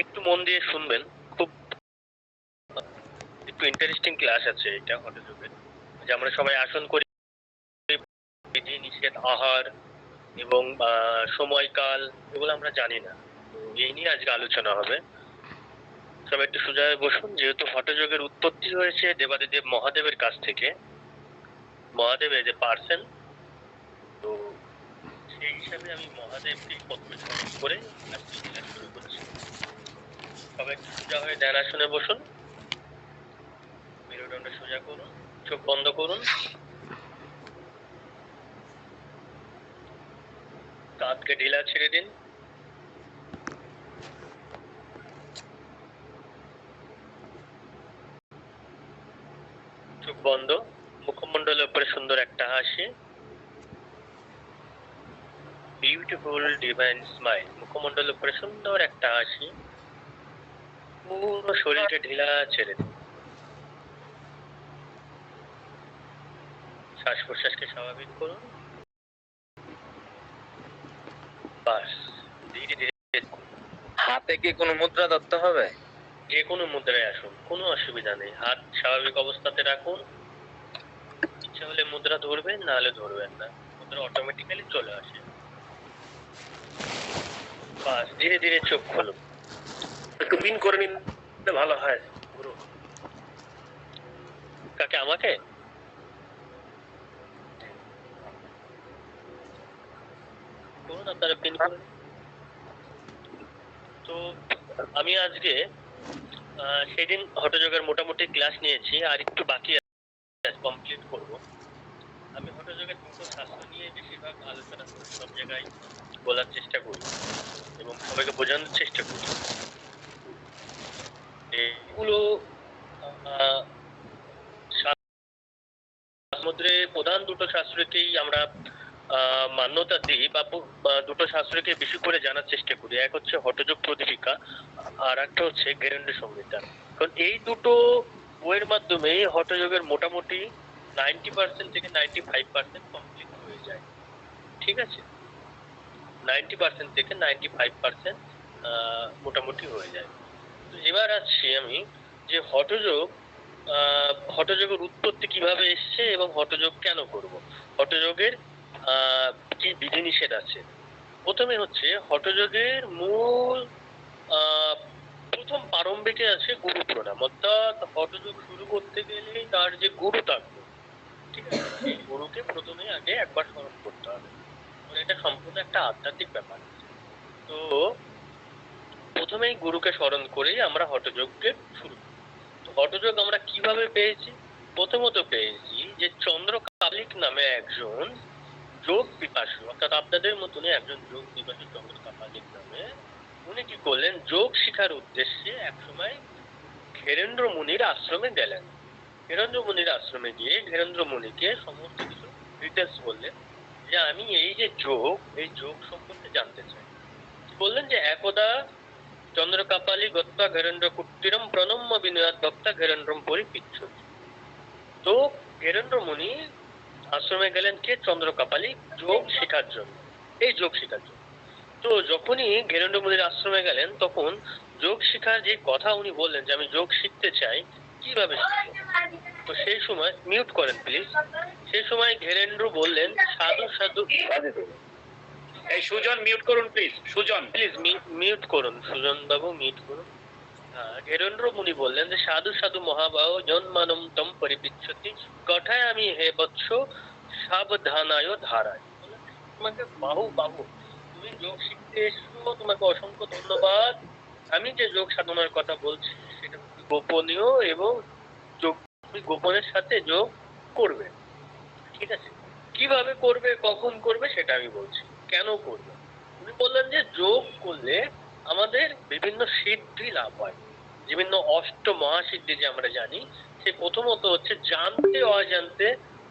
একটু মন দিয়ে শুনবেন। খুব একটু ইন্টারেস্টিং ক্লাস আছে এটা হঠযোগের। যে আমরা সবাই আসন করি, বিধি নিষেধ, আহার এবং সময়কাল, এগুলো আমরা জানি না। তো এই নিয়ে আজকে আলোচনা হবে। সবাই একটু সোজা হয়ে বসুন। যেহেতু হঠযোগের উৎপত্তি হয়েছে দেবাদিদেব মহাদেবের কাছ থেকে, মহাদেব এজ এ পার্সন, তো সেই হিসাবে আমি মহাদেবকে প্রথমে স্মরণ করে আজকে ক্লাস শুরু করছি। সবাই একটু সোজা হয়ে ধ্যান আসনে বসুন। মেরুদণ্ড সোজা করুন, চোখ বন্ধ করুন, কাঁধকে ঢিলা ছেড়ে দিন। চোখ বন্ধ, মুখমণ্ডলের উপরে সুন্দর একটা হাসি, বিউটিফুল ডিভাইন স্মাইল। মুখমণ্ডলের উপরে সুন্দর একটা হাসি, পুরো শরীরকে ঢিলা ছেড়ে দিন। শ্বাস প্রশ্বাসকে স্বাভাবিক করুন। বাস, ধীরে ধীরে। হাতে কি কোনো মুদ্রা ধরতে হবে? যে কোনো মুদ্রায় আসুন, কোনো অসুবিধা নেই। হাত স্বাভাবিক অবস্থাতে রাখুন। ইচ্ছা হলে মুদ্রা ধরবেন, না হলে ধরবেন না। মুদ্রা অটোমেটিক্যালি চলে আসে। বাস, ধীরে ধীরে চোখ খুলুন। একটু পিন করে নিলে ভালো হয়। গুরু কাকে? আমাকে? করুন, আপনারা পিন করুন। তো আমি আজকে সেদিন হঠযোগের মোটামুটি ক্লাস নিয়েছি, আর একটু বাকি আছে, কমপ্লিট করব। আমি হঠযোগের দুটো শাস্ত্র নিয়ে বেশিরভাগ আলোচনা করি, সব জায়গায় বলার চেষ্টা করি এবং সবাইকে বোঝানোর চেষ্টা করি। এগুলো মধ্যে প্রধান দুটো শাস্ত্রকেই আমরা মান্যতা দিই, বা দুটো শাস্ত্রকে বেশি করে জানার চেষ্টা করি। এক হচ্ছে হঠযোগ প্রদীপিকা, আর একটা হচ্ছে গেরেন্দ্র সংহিতা। কারণ এই দুটো বইয়ের মাধ্যমে হঠযোগের মোটামুটি 90% থেকে 95% কমপ্লিট হয়ে যায়। ঠিক আছে, 90% থেকে 95% মোটামুটি হয়ে যায়। তো এবার আসছি আমি যে হঠযোগের উৎপত্তি কিভাবে এসছে এবং হঠযোগ কেন করব। হঠযোগের কি বিধিনিষেধ আছে। প্রথমে হচ্ছে হঠযোগের মূল প্রথম প্রারম্ভিকে আছে গুরু প্রণাম। অর্থাৎ হঠযোগ শুরু করতে গেলে তার যে গুরু থাকবে, ঠিক আছে, সেই গুরুকে প্রথমে আগে একবার স্মরণ করতে হবে। মানে এটা সম্পূর্ণ একটা আধ্যাত্মিক ব্যাপার। তো প্রথমেই গুরুকে স্মরণ করেই আমরা হঠযোগকে শুরু করি। তো হঠযোগ আমরা কিভাবে পেয়েছি? প্রথমত পেয়েছি যে চন্দ্র কালিক নামে একজন যোগ পিপাসু, অর্থাৎ আপনাদের মতনই একজন যোগ পিপাসু চন্দ্র কাপালিক নামে, উনি কি করলেন, যোগ শিখার উদ্দেশ্যে একসময় ঘেরেন্দ্র মুনির আশ্রমে গেলেন। ঘেরেন্দ্র মুনির আশ্রমে গিয়ে ঘেরেন্দ্র মুনিকে সমস্ত কিছু ডিটেলস বললেন যে আমি এই যে যোগ, এই যোগ সম্পর্কে জানতে চাই। কি বললেন যে একদা চন্দ্রকাপালি গত্বা ঘেরেন্দ্র কুট্টিরম প্রণম্য বিনয়াদ ভক্তা ঘেরেন্দ্রম পরিপিচ্ছতি। তো ঘেরেন্দ্র মুনি আশ্রমে গেলেন কে? চন্দ্রকাপালি, যোগ শেখার জন্য, এই যোগ শেখার জন্য। তো যখনই ঘেরেন্দ্র মুনির আশ্রমে গেলেন তখন যোগ শিখার যে কথা উনি বললেন যে আমি যোগ শিখতে চাই, কিভাবে শিখবো। তো সেই সময় মিউট করেন প্লিজ। সেই সময় ঘেরেন্দ্র বললেন সাধু সাধু। এই সুজন মিউট করুন প্লিজ। সুজন প্লিজ মিউট করুন, সুজন বাবু মিউট করুন। ঘেরেন্দ্র মুনি বললেন যে সাধু সাধু মহাবাহ জন্মানম তম পরিপিচ্ছতি কথায় আমি হে বৎস সাবধানায় ধারায়। তোমাকে বাহু বাহু, তুমি যোগ শিখতে এসছো, তোমাকে অসংখ্য ধন্যবাদ। আমি যে যোগ সাধনার কথা বলছি সেটা গোপনীয় এবং যোগ তুমি গোপনের সাথে যোগ করবে। ঠিক আছে, কিভাবে করবে, কখন করবে সেটা আমি বলছি। কেন করবে? উনি বললেন যে যোগ করলে আমাদের বিভিন্ন সিদ্ধি লাভ হয়। বিভিন্ন অষ্ট মহাসিদ্ধি যে আমরা জানি, সে প্রথমত হচ্ছে জানতে অজান্তে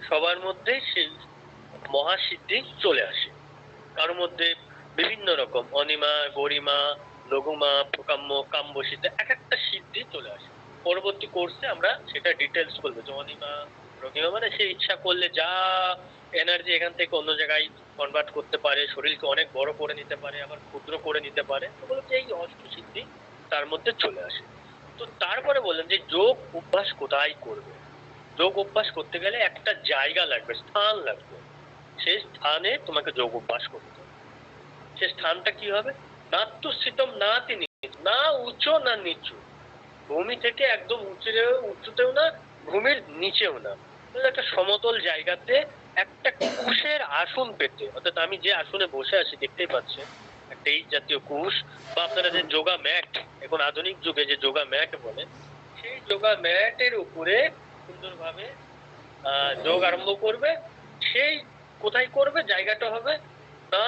সবার মধ্যে সেই মহাসিদ্ধি চলে আসে। কারোর মধ্যে বিভিন্ন রকম অনিমা, গরিমা, লঘুমা, প্রকাম্য, কাম্যসিদ্ধি, এক একটা সিদ্ধি চলে আসে। পরবর্তী কোর্সে আমরা সেটা ডিটেলস বলবো যে অনিমা, রহিমা মানে সে ইচ্ছা করলে যা এনার্জি এখান থেকে অন্য জায়গায় কনভার্ট করতে পারে, শরীরকে অনেক বড় করে নিতে পারে, আবার ক্ষুদ্র করে নিতে পারে। তো বলছে এই অষ্ট সিদ্ধি তার মধ্যে চলে আসে। তো তারপরে বললেন যে যোগ অভ্যাস কোথায় করবে? যোগ অভ্যাস করতে গেলে একটা জায়গা লাগবে, স্থান লাগবে। সেই স্থানে তোমাকে যোগ অভ্যাস করতে হবে। সে স্থানটা কি হবে? নাত্যুস্থিতম নাতিনি, না উঁচু না নিচু, ভূমি থেকে একদম উঁচুতেও না, ভূমির নিচেও না, একটা সমতল জায়গাতে একটা কুশের আসন পেতে, অর্থাৎ আমি যে আসনে বসে আছি দেখতেই পাচ্ছেন, একটা এই জাতীয় কুশ, বা আপনারা যে যোগা ম্যাট, এখন আধুনিক যুগে যে যোগা ম্যাট বলে, সেই যোগা ম্যাটের উপরে সুন্দরভাবে যোগ আরম্ভ করবে। সেই কোথায় করবে? জায়গাটা হবে না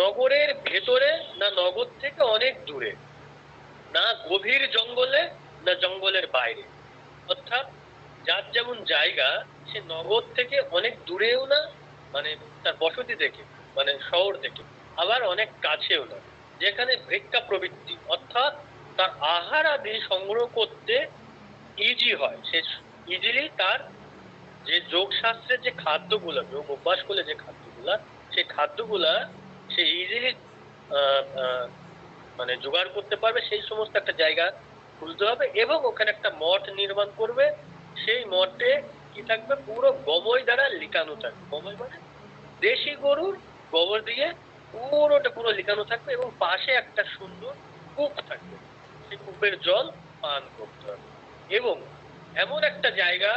নগরের ভেতরে, না নগর থেকে অনেক দূরে, না গভীর জঙ্গলে, না জঙ্গলের বাইরে। অর্থাৎ যার যেমন জায়গা, সে নগর থেকে অনেক দূরেও না, মানে তার বসতি থেকে, মানে শহর থেকে, আবার অনেক কাছেও না, যেখানে ভিক্ষা প্রবৃত্তি, অর্থাৎ তার আহার আদি সংগ্রহ করতে ইজি হয়। সে ইজিলি তার যে যোগ শাস্ত্রের যে খাদ্যগুলো, যোগ অভ্যাস করলে যে খাদ্যগুলা, সেই খাদ্যগুলা সে ইজিলি মানে জোগাড় করতে পারবে, সেই সমস্ত একটা জায়গা খুঁজতে হবে, এবং ওখানে একটা মঠ নির্মাণ করবে। সেই মঠে কি থাকবে? পুরো গোবর দ্বারা লিখানো থাকবে। গোবর মানে দেশি গরুর গোবর দিয়ে পুরো লিখানো থাকবে, এবং পাশে একটা সুন্দর কূপ থাকবে। সেই কূপের জল পান করতে হবে, এবং এমন একটা জায়গা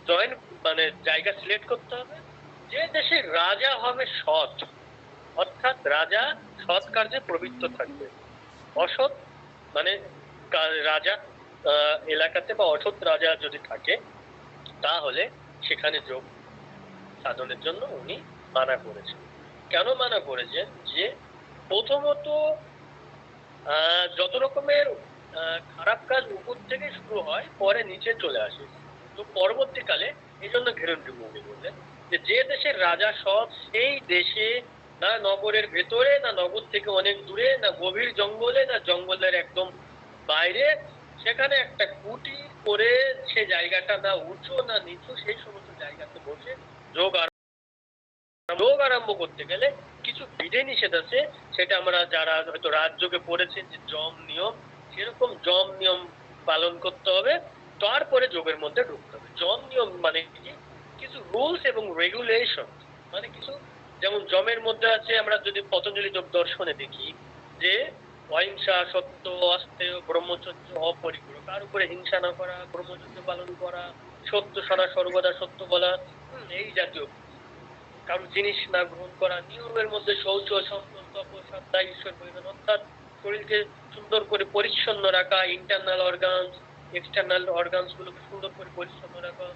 জয়েন, মানে জায়গা সিলেক্ট করতে হবে যে দেশের রাজা হবে সৎ, অর্থাৎ রাজা সৎ কার্যে প্রবৃত্ত থাকবে। অসৎ মানে রাজা এলাকাতে বা অসৎ রাজা যদি থাকে, তাহলে সেখানে যোগ সাধনের জন্য উনি মানা করেছেন। কেন মানা করেছেন? যে প্রথমত যত রকমের খারাপ কাজ উপর থেকে শুরু হয়, পরে নিচে চলে আসে। তো পরবর্তীকালে এই জন্য ঘেরন্ডি মুভি বললেন যে দেশের রাজা সৎ, সেই দেশে না নগরের ভেতরে, না নগর থেকে অনেক দূরে, না গভীর জঙ্গলে, না জঙ্গলের একদম বাইরে, সেখানে একটা কুটির করে, সে জায়গাটা না উঁচু না নিচু, সেই সমস্ত জায়গাতে বসে যোগ যোগ আরম্ভ করতে গেলে কিছু বিধি নিষেধ আছে। সেটা আমরা যারা হয়তো রাজযোগে পড়েছেন, যে যম নিয়ম, সেরকম যম নিয়ম পালন করতে হবে, তারপরে যোগের মধ্যে ঢুকতে হবে। যম নিয়ম মানে কি? কিছু রুলস এবং রেগুলেশন, মানে কিছু, যেমন যমের মধ্যে আছে, আমরা যদি পতঞ্জলি যোগ দর্শনে দেখি যে অহিংসা, সত্য, অস্তেয়, ব্রহ্মচর্য, অপরিগ্রহ, কার উপরে হিংসা না করা, ব্রহ্মচর্য পালন করা, সত্য সারা, সর্বদা সত্য বলা, এই জাতীয় কারো জিনিস না গ্রহণ করা, নিয়মের মধ্যে শৌচ, সন্তোষ, তপ, শ্রদ্ধা, ঈশ্বর পরিধান, অর্থাৎ শরীরকে সুন্দর করে পরিচ্ছন্ন রাখা, ইন্টারনাল অর্গানস, এক্সটার্নাল অর্গানস গুলোকে সুন্দর করে পরিচ্ছন্ন রাখা,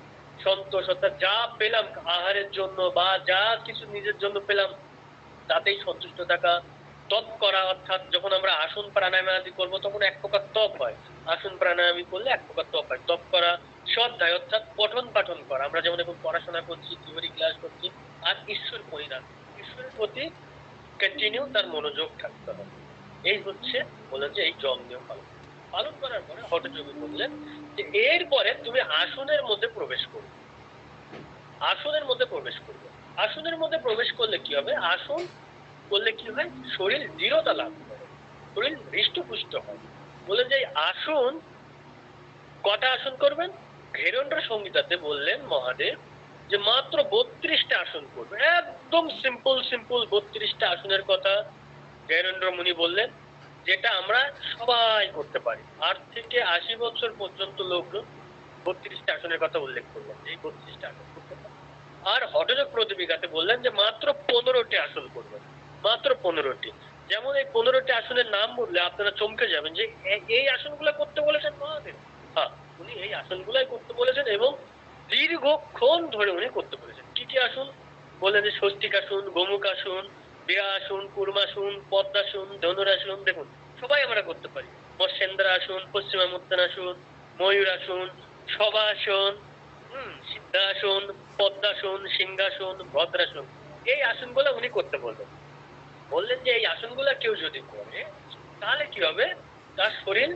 সন্তোষ, অর্থাৎ যা পেলাম আহারের জন্য বা যা কিছু নিজের জন্য পেলাম তাতেই সন্তুষ্ট থাকা, তপ করা, অর্থাৎ যখন আমরা আসন প্রাণায়াম আদি করবো তখন এক প্রকার তপ হয়, আসন প্রাণায়াম করলে এক প্রকার তপ হয়। তপ করা, শ্রদ্ধায়, অর্থাৎ পঠন পাঠন করা, আমরা যেমন এখন পড়াশোনা করছি, থিওরি ক্লাস করছি, আর ঈশ্বর পরিণাম, ঈশ্বরের প্রতি কন্টিনিউ তার মনোযোগ থাকতে হবে। এই হচ্ছে বলেন যে এই যম নিয়ম পালন পালন করার পরে হঠযোগী বললেন যে এরপরে তুমি আসনের মধ্যে প্রবেশ করবে। আসনের মধ্যে প্রবেশ করবে। আসনের মধ্যে প্রবেশ করলে কি হবে? আসন করলে কি হয়? শরীর দৃঢ়তা লাভ করে, শরীর হৃষ্টপুষ্ট হয়। বলে যে আসন, কটা আসন করবেন? ঘেরন্ড সংহিতাতে বললেন মহাদেব যে মাত্র 32টা আসন করবে, একদম সিম্পল সিম্পল 32টা আসনের কথা ঘেরন্দ্র মুনি বললেন, যেটা আমরা সবাই করতে পারি। 8 থেকে 80 বছর পর্যন্ত লোকজন 32টা আসনের কথা উল্লেখ করলেন, এই 32টা আসন করতে পারে। আর হঠযোগ প্রদীপিকাতে বললেন যে মাত্র 15টি আসন করবেন, মাত্র 15টি। যেমন এই 15টি আসনের নাম বললে আপনারা চমকে যাবেন যে এই আসনগুলো করতে বলেছেন মহাদেব। হ্যাঁ, উনি এই আসনগুলাই করতে বলেছেন, এবং দীর্ঘক্ষণ ধরে উনি করতে বলেছেন। কি কি আসন বললেন? যে স্বস্তিক আসন, গোমুখ আসন, বেয়া আসন, কুর্মাসন, পদ্মাসন, ধনুরাসন, দেখুন সবাই আমরা করতে পারি। মৎস্যেন্দ্র আসন, পশ্চিমা মুদ্রাসন, ময়ূর আসন, শবাসন, সিদ্ধাসন, পদ্মাসন, সিংহাসন, ভদ্রাসন, এই আসনগুলো উনি করতে বললেন। বললেন যে এই আসনগুলো কেউ যদি করে তাহলে কি হবে? তার শরীর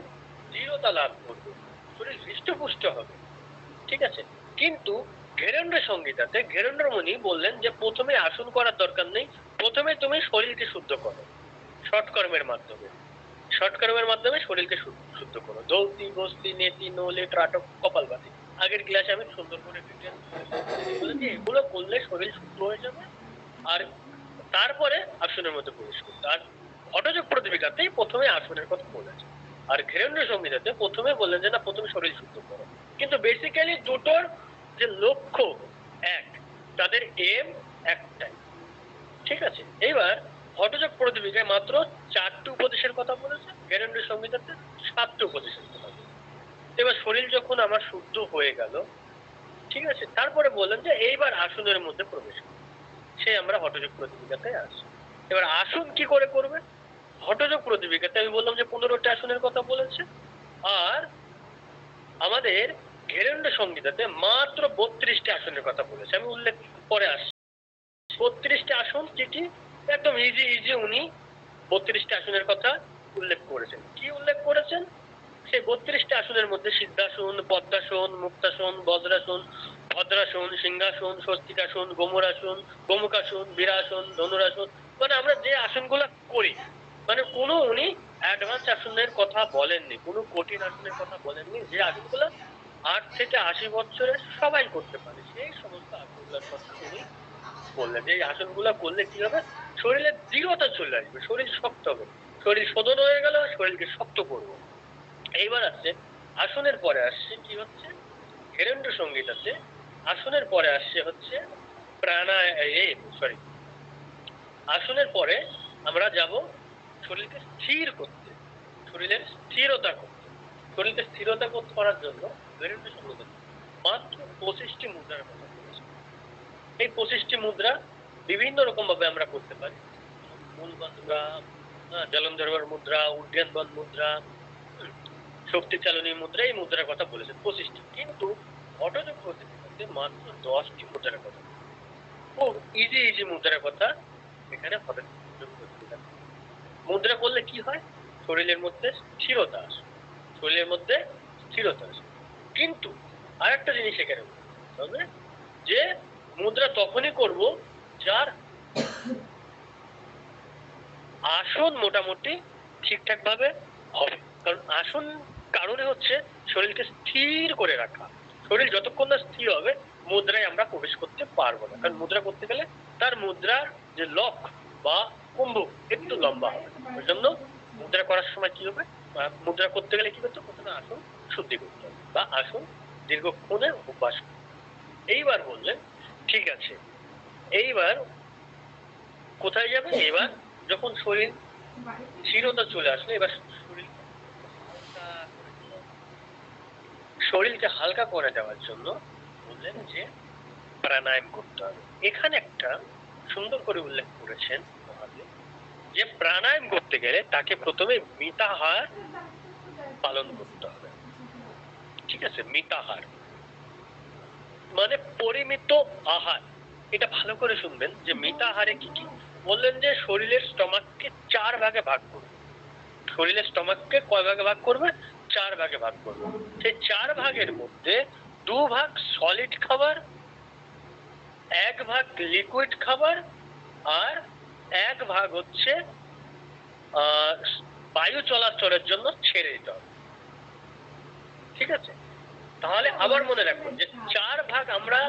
দৃঢ়তা লাভ করবে, শরীর হৃষ্টপুষ্ট হবে। ঠিক আছে? কিন্তু ঘেরেন্দ্র সংহিতাতে ঘেরেন্দ্র মুনি বললেন যে প্রথমে আসন করার দরকার নেই, প্রথমে তুমি শরীরকে শুদ্ধ করো সৎকর্মের মাধ্যমে। শর্ট কর্মের মাধ্যমে শরীরকে শুদ্ধ করো। দৌতি বস্তি নেতি নলে ট্রাটক কপালভাতি। আগের ক্লাসে আমি সুন্দর করে ডিটেল বলেছি, এগুলো করলে শরীর শুদ্ধ হয়ে যাবে। আর তারপরে আসনের মধ্যে প্রবেশ করতে। আর হঠযোগ প্রদীপিকাতেই প্রথমে আসনের কথা বলেছে, আর ঘেরেন্দ্র সংহিতাতে প্রথমে বললেন যে না, প্রথমে শরীর শুদ্ধ করো। কিন্তু বেসিক্যালি দুটোর যে লক্ষ্য এক, তাদের এম একটাই। ঠিক আছে, এইবার হঠযোগ প্রদীপিকায় মাত্র 4টি উপদেশের কথা বলেছে, ঘেরেন্দ্র সংহিতাতে 7টি উপদেশের কথা বলেছে। এবার শরীর যখন আমার শুদ্ধ হয়ে গেল, ঠিক আছে, তারপরে বললেন যে এইবার আসনের মধ্যে প্রবেশ করো। সে আমরা হঠযোগ প্রদীপিকাতে আসি। এবার আসন কি করে করবে? হঠযোগ প্রদীপিকাতে আমি বললাম যে 15টি আসনের কথা বলেছে, আর আমাদের ঘেরেন্দ্র সংহিতাতে মাত্র 32টি আসনের কথা বলেছে। আমি উল্লেখ পরে আসছি। 32টি আসন কি কি, একদম ইজি ইজি উনি 32টি আসনের কথা উল্লেখ করেছেন। কি উল্লেখ করেছেন? সেই 32টি আসনের মধ্যে সিদ্ধাসন, পদ্মাসন, মুক্তাসন, বজ্রাসন, ভদ্রাসন, সিংহাসন, স্বস্তিকাসন, গোমরাসন, গোমুখাসন, বীরাসন, ধনুরাসন, মানে আমরা যে আসনগুলা করি, মানে কোনো উনি অ্যাডভান্স আসনের কথা বলেননি, কোনো কঠিন আসনের কথা বলেননি। যে আসনগুলা 8 থেকে 80 বছরের সবাই করতে পারে, সেই সমস্ত আসনগুলোর কথা উনি বললেন যে এই আসনগুলা করলে কি হবে, শরীরের দৃঢ়তা চলে আসবে, শরীর শক্ত হবে, শরীর শোধন হয়ে গেল, শরীরকে শক্ত করবো। এইবার আসছে আসনের পরে আসছে কি হচ্ছে, ঘেরেন্দ্র সংহিতাতে আসনের পরে আসছে হচ্ছে আসনের পরে আমরা যাব শরীরকে স্থির করতে, শরীরের স্থিরতা করতে। শরীরকে স্থিরতা করার জন্য ঘেরেন্দ্র সংহিতাতে মাত্র 25টি মুদ্রার কথা বলেছে। এই 25টি মুদ্রা বিভিন্ন রকম ভাবে আমরা করতে পারি। মূলবান মুদ্রা, জলন্ধরবার মুদ্রা, উড্ডয়নবান মুদ্রা, শক্তি চালনী মুদ্রা, এই মুদ্রার কথা বলেছেন 25টি। কিন্তু হঠযোগ প্রদীপিকাতে মাত্র 10টি মুদ্রার কথা, খুব ইজি ইজি মুদ্রার কথা এখানে হঠযোগ প্রদীপিকাতে। মুদ্রা করলে কি হয়? শরীরের মধ্যে স্থিরতা আসে, শরীরের মধ্যে স্থিরতা আসে। কিন্তু আরেকটা জিনিস এখানে বলতে হবে যে মুদ্রা তখনই করব যার আসন মোটামুটি ঠিকঠাক ভাবে হবে। কারণ আসন কারণে হচ্ছে শরীরকে স্থির করে রাখা। শরীর যতক্ষণ না স্থির হবে মুদ্রায় আমরা প্রবেশ করতে পারবো না। কারণ মুদ্রা করতে গেলে তার মুদ্রার যে লক বা কুম্ভ একটু লম্বা হবে। ওই জন্য মুদ্রা করার সময় কি হবে, মুদ্রা করতে গেলে কি করতে হবে, প্রথমে আসন শুদ্ধি করতে হবে বা আসন দীর্ঘক্ষণের অভ্যাস করতে হবে। এইবার বললেন ঠিক আছে, এইবার কোথায় যাবে? এবার যখন শরীর স্থিরতা চলে আসলে এবার শরীরকে হালকা করে দেওয়ার জন্য বললেন যে প্রাণায়াম করতে হবে। এখানে একটা সুন্দর করে উল্লেখ করেছেন মহাদেব যে প্রাণায়াম করতে গেলে তাকে প্রথমে মিতাহার পালন করতে হবে। ঠিক আছে, মিতাহার মানে পরিমিত আহার। এটা ভালো করে শুনবেন যে মিতাহারে কি কি বললেন, যে শরীরের স্টমাককে 4 ভাগে ভাগ করবে। শরীরের স্টমাককে কয় ভাগে ভাগ করবে? 4 ভাগে ভাগ করবে। সেই 4 ভাগের মধ্যে 2 ভাগ সলিড খাবার, 1 ভাগ লিকুইড খাবার, আর 1 ভাগ হচ্ছে বায়ু চলাচলের জন্য ছেড়ে দিতে হবে। ঠিক আছে, তাহলে আবার মনে রাখুন যে 4 ভাগ আমরা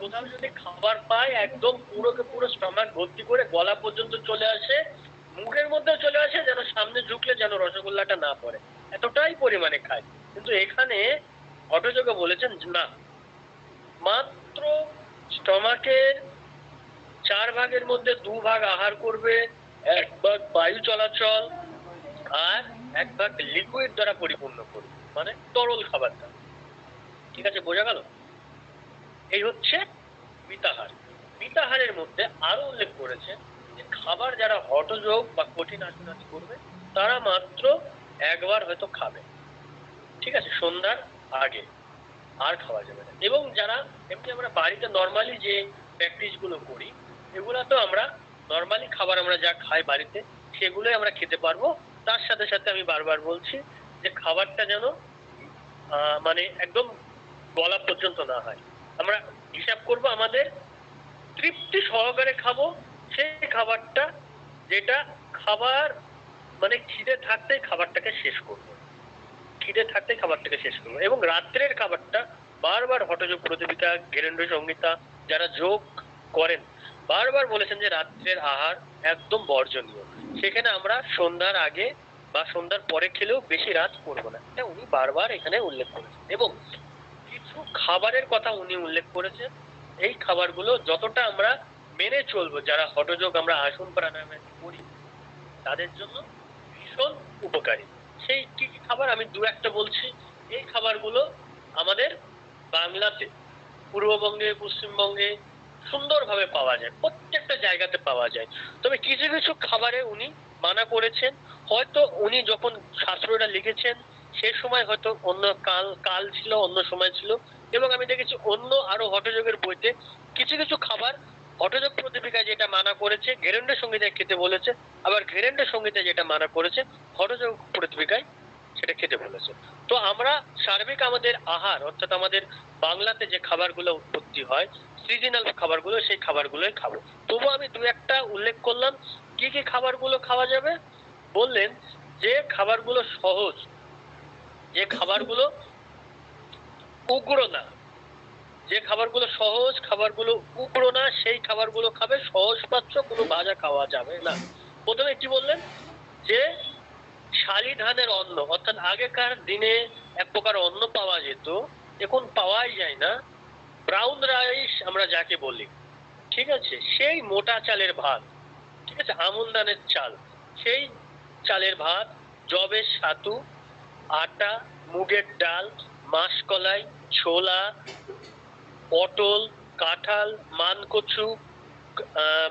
কোথাও যদি খাবার পাই একদম পুরোকে পুরো স্টমাক ভর্তি করে গলা পর্যন্ত চলে আসে, মুখের মধ্যেও চলে আসে, যেন সামনে ঝুঁকলে যেন রসগোল্লাটা না পড়ে, এতটাই পরিমাণে খায়। কিন্তু এখানে হঠযোগে বলেছেন না, মাত্র স্টমাকের 4 ভাগের মধ্যে 2 ভাগ আহার করবে, 1 ভাগ বায়ু চলাচল, আর 1 ভাগ লিকুইড দ্বারা পরিপূর্ণ করবে, মানে তরল খাবার দ্বারা। ঠিক আছে, বোঝা গেল? এই হচ্ছে মিতাহার। মিতাহারের মধ্যে আরো উল্লেখ করেছে যে খাবার যারা হঠযোগ বা কঠিন আসনাদি করবে তারা মাত্র 1 বার হয়তো খাবে। ঠিক আছে, সন্ধ্যার আগে আর খাওয়া যাবে না। এবং যারা এমনি আমরা বাড়িতে নর্মালি যে প্র্যাকটিস গুলো করি, এগুলা তো আমরা নর্মালি খাবার আমরা যা খাই বাড়িতে সেগুলোই আমরা খেতে পারবো। তার সাথে সাথে আমি বারবার বলছি যে খাবারটা যেন মানে একদম গলা পর্যন্ত না হয়। আমরা হিসাব করব আমাদের তৃপ্তি সহকারে খাবো সেই খাবারটা, যেটা খাবার মানে খিদে থাকতেই খাবারটাকে শেষ করবো, খিদে থাকতেই খাবারটাকে শেষ করবো। এবং রাত্রের খাবারটা বারবার হঠযোগ প্রদীপিকা, ঘেরেন্দ্র সংহিতা যারা যোগ করেন বারবার বলেছেন যে রাত্রের আহার একদম বর্জনীয়। সেখানে আমরা সন্ধ্যার আগে বা সন্ধ্যার পরে খেলেও বেশি রাত করবো না, এটা উনি বারবার এখানে উল্লেখ করেছেন। এবং কিছু খাবারের কথা উনি উল্লেখ করেছেন, এই খাবারগুলো যতটা আমরা মেনে চলবো, যারা হঠযোগ আমরা আসন প্রাণায়ামে করি তাদের জন্য ভীষণ উপকারী। সেই কি কি খাবার আমি দু একটা বলছি। এই খাবারগুলো আমাদের বাংলাতে, পূর্ববঙ্গে, পশ্চিমবঙ্গে সুন্দরভাবে পাওয়া যায়, প্রত্যেকটা জায়গাতে পাওয়া যায়। তবে কিছু কিছু খাবারে উনি মানা করেছেন, হয়তো উনি যখন শাস্ত্রটা লিখেছেন সে সময় হয়তো অন্য কাল কাল ছিল, অন্য সময় ছিল। এবং আমি দেখেছি অন্য আরো হঠযোগের বইতে কিছু কিছু খাবার হঠযোগ প্রদীপিকায় যেটা মানা করেছে ঘেরেন্দ্র সংহিতায় খেতে বলেছে, আবার ঘেরেন্দ্র সংহিতায় যেটা মানা করেছে হঠযোগ প্রদীপিকায় সেটা খেতে বলেছে। তো আমরা সার্বিক আমাদের আহার, অর্থাৎ আমাদের বাংলাতে যে খাবারগুলো উৎপত্তি হয় সিজনাল খাবারগুলো, সেই খাবারগুলোই খাবো। তবু আমি দু একটা উল্লেখ করলাম কি কি খাবারগুলো খাওয়া যাবে। বললেন যে খাবারগুলো সহজ, যে খাবারগুলো উগ্র না, যে খাবারগুলো সহজ, খাবারগুলো উগ্র না, সেই খাবারগুলো খাবে। সহজ পাচ্ছ কোনো ভাজা খাওয়া যাবে না। প্রথমে কি বললেন যে শালি ধানের অন্ন, অর্থাৎ আগেকার দিনে এক প্রকার অন্ন পাওয়া যেত, এখন পাওয়াই যায় না, ব্রাউন রাইস আমরা যাকে বলি, ঠিক আছে, সেই মোটা চালের ভাত, ঠিক আছে, আমন ধানের চাল, সেই চালের ভাত, যবের ছাতু, আটা, মুগের ডাল, মাসকলাই, ছোলা, পটল, কাঁঠাল, মানকচু, আহ,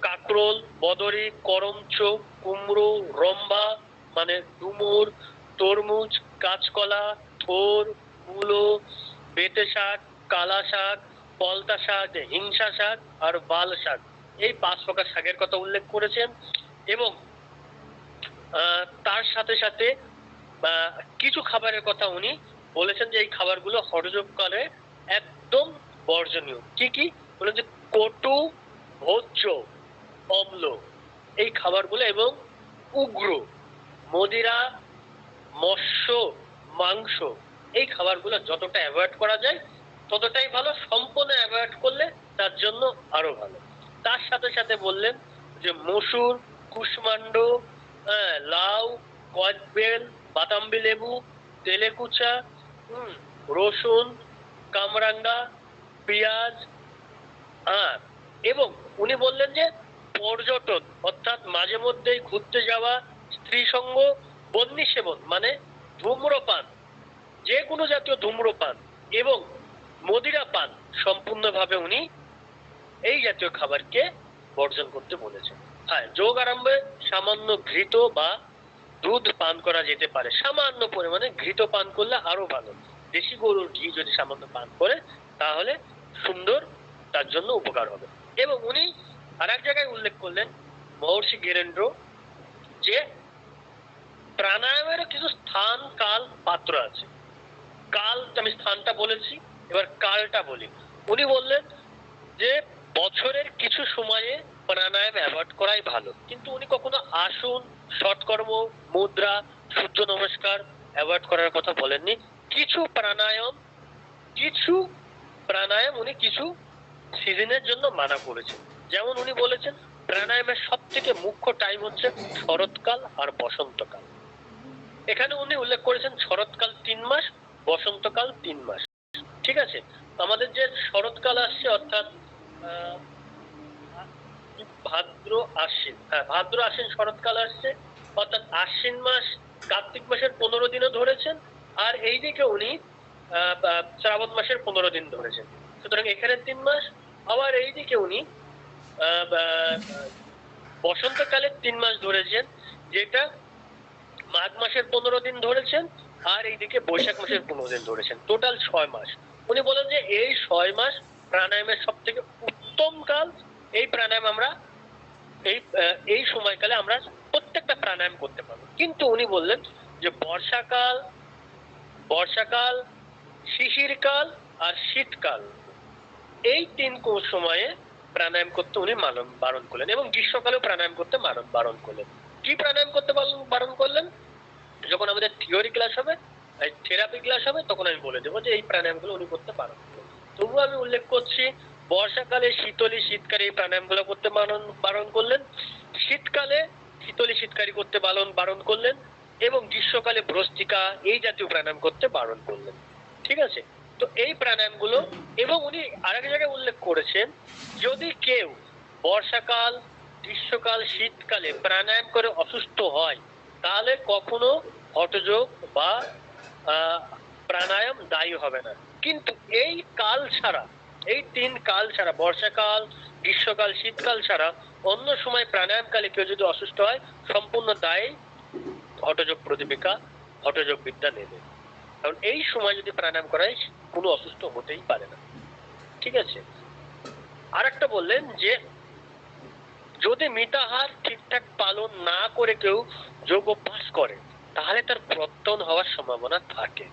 কাকরোল, বদরি, করমচ, কুমড়ো, রম্বা মানে ডুমুর, তরমুজ, কাঁচকলা, থোর, মূলো, বেঁতে শাক, কালা শাক, পলতা শাক, হিংসা শাক আর বাল শাক, এই 5 প্রকার শাকের কথা উল্লেখ করেছেন। এবং তার সাথে সাথে কিছু খাবারের কথা উনি বলেছেন যে এই খাবারগুলো হঠযোগকালে একদম বর্জনীয়। কি কি বলেন যে কটু, ভোজ্য, অম্ল, এই খাবারগুলো, এবং উগ্র, মদিরা, মৎস্য, মাংস, এই খাবারগুলো যতটা অ্যাভয়েড করা যায় ততটাই ভালো। সম্পূর্ণ অ্যাভয়েড করলে তার জন্য আরো ভালো। তার সাথে সাথে বললেন যে মসুর, কুষ্মাণ্ড, লাউ, কদবেল, বাতাম্বি লেবু, তেলেকুচা, রসুন, কামরাঙ্গা, পেঁয়াজ, আর এবং উনি বললেন যে পর্যটন, অর্থাৎ মাঝে মধ্যেই ঘুরতে যাওয়া, স্ত্রী সঙ্গ, বন্যী সেবন মানে ধূম্রপান, যে কোনো জাতীয় ধূম্রপান এবং মদিরা পান সম্পূর্ণভাবে উনি এই জাতীয় খাবারকে বর্জন করতে বলেছেন। হ্যাঁ, যোগ আরম্ভে সামান্য ঘৃত বা দুধ পান করা যেতে পারে, সামান্য পরিমাণে ঘৃত পান করলে আরো ভালো। দেশি গরুর ঘি যদি সামান্য পান করে তাহলে সুন্দর, তার জন্য উপকার হবে। এবং উনি আর এক জায়গায় উল্লেখ করলেন মহর্ষি ঘেরেন্দ্র যে প্রাণায়ামের কিছু স্থান, কাল, পাত্র আছে। কাল আমি স্থানটা বলেছি, এবার কালটা বলি। উনি বললেন যে বছরের কিছু সময়ে প্রাণায়াম অ্যাভয়েড করাই ভালো, কিন্তু উনি কখনো আসন, সৎকর্ম, মুদ্রা, সূর্য নমস্কার অ্যাভয়েড করার কথা বলেননি। কিছু প্রাণায়াম উনি কিছু সিজনের জন্য মানা করেছেন। যেমন উনি বলেছেন প্রাণায়ামের সব থেকে মুখ্য টাইম হচ্ছে শরৎকাল আর বসন্তকাল। এখানে উনি উল্লেখ করেছেন শরৎকাল 3 মাস, বসন্তকাল 3 মাস। ঠিক আছে, আমাদের যে শরৎকাল আসছে অর্থাৎ ভাদ্র আশ্বিন, হ্যাঁ ভাদ্র আশ্বিন শরৎকাল আসছে, অর্থাৎ আশ্বিন মাস কার্তিক মাসের 15 দিনও ধরেছেন, আর এইদিকে উনি শ্রাবণ মাসের 15 দিন ধরেছেন। সুতরাং এখানে 3 মাস, আবার এইদিকে উনি বসন্তকালে 3 মাস ধরেছেন, যেটা মাঘ মাসের 15 দিন ধরেছেন, আর এইদিকে বৈশাখ মাসের 15 দিন ধরেছেন, টোটাল 6 মাস। উনি বলেন যে এই 6 মাস প্রাণায়ামের সব থেকে উত্তম কাল। এই প্রাণায়াম আমরা এই সময়কালে আমরা প্রত্যেকটা প্রাণায়াম করতে পারবো। কিন্তু উনি বললেন যে বর্ষাকাল, শিশিরকাল আর শীতকাল, এই 3 সময়ে প্রাণায়াম করতে উনি বারণ করলেন, এবং গ্রীষ্মকালেও প্রাণায়াম করতে বারণ করলেন। কি প্রাণায়াম করতে বারণ করলেন? যখন আমাদের থিওরি ক্লাস হবে, থেরাপি ক্লাস হবে, তখন আমি বলে দেবো যে এই প্রাণায়ামগুলো উনি করতে বারণ করলেন। তবুও আমি উল্লেখ করছি, বর্ষাকালে শীতকারে এই প্রাণায়ামগুলো করতে বারণ করলেন, শীতকালে শীতকারী করতে বারণ করলেন, এবং গ্রীষ্মকালে ভ্রস্তিকা এই জাতীয় প্রাণায়াম করতে বারণ করলেন। ঠিক আছে? তো এই প্রাণায়ামগুলো, এবং উনি আরেক জায়গায় উল্লেখ করেছেন, যদি কেউ বর্ষাকাল, গ্রীষ্মকাল, শীতকালে প্রাণায়াম করে অসুস্থ হয়, তাহলে কখনো হঠযোগ বা প্রাণায়াম দায়ী হবে না। কিন্তু এই কাল ছাড়া, এই 3 কাল ছাড়া, বর্ষাকাল, গ্রীষ্মকাল, শীতকাল ছাড়া অন্য সময় প্রাণায়ামকালে কেউ যদি অসুস্থ হয়, সম্পূর্ণ দায়ী হঠযোগ প্রদীপিকা, হঠযোগ বিদ্যা নেবে। কারণ এই সময় যদি প্রাণায়াম করায়, কোনো অসুস্থ হতেই পারে না। ঠিক আছে? আর একটা বললেন যে যদি মিতাহার ঠিকঠাক পালন না করে কেউ যোগ অভ্যাস করে, তাহলে তার প্রত্যন হওয়ার সম্ভাবনা থাকে।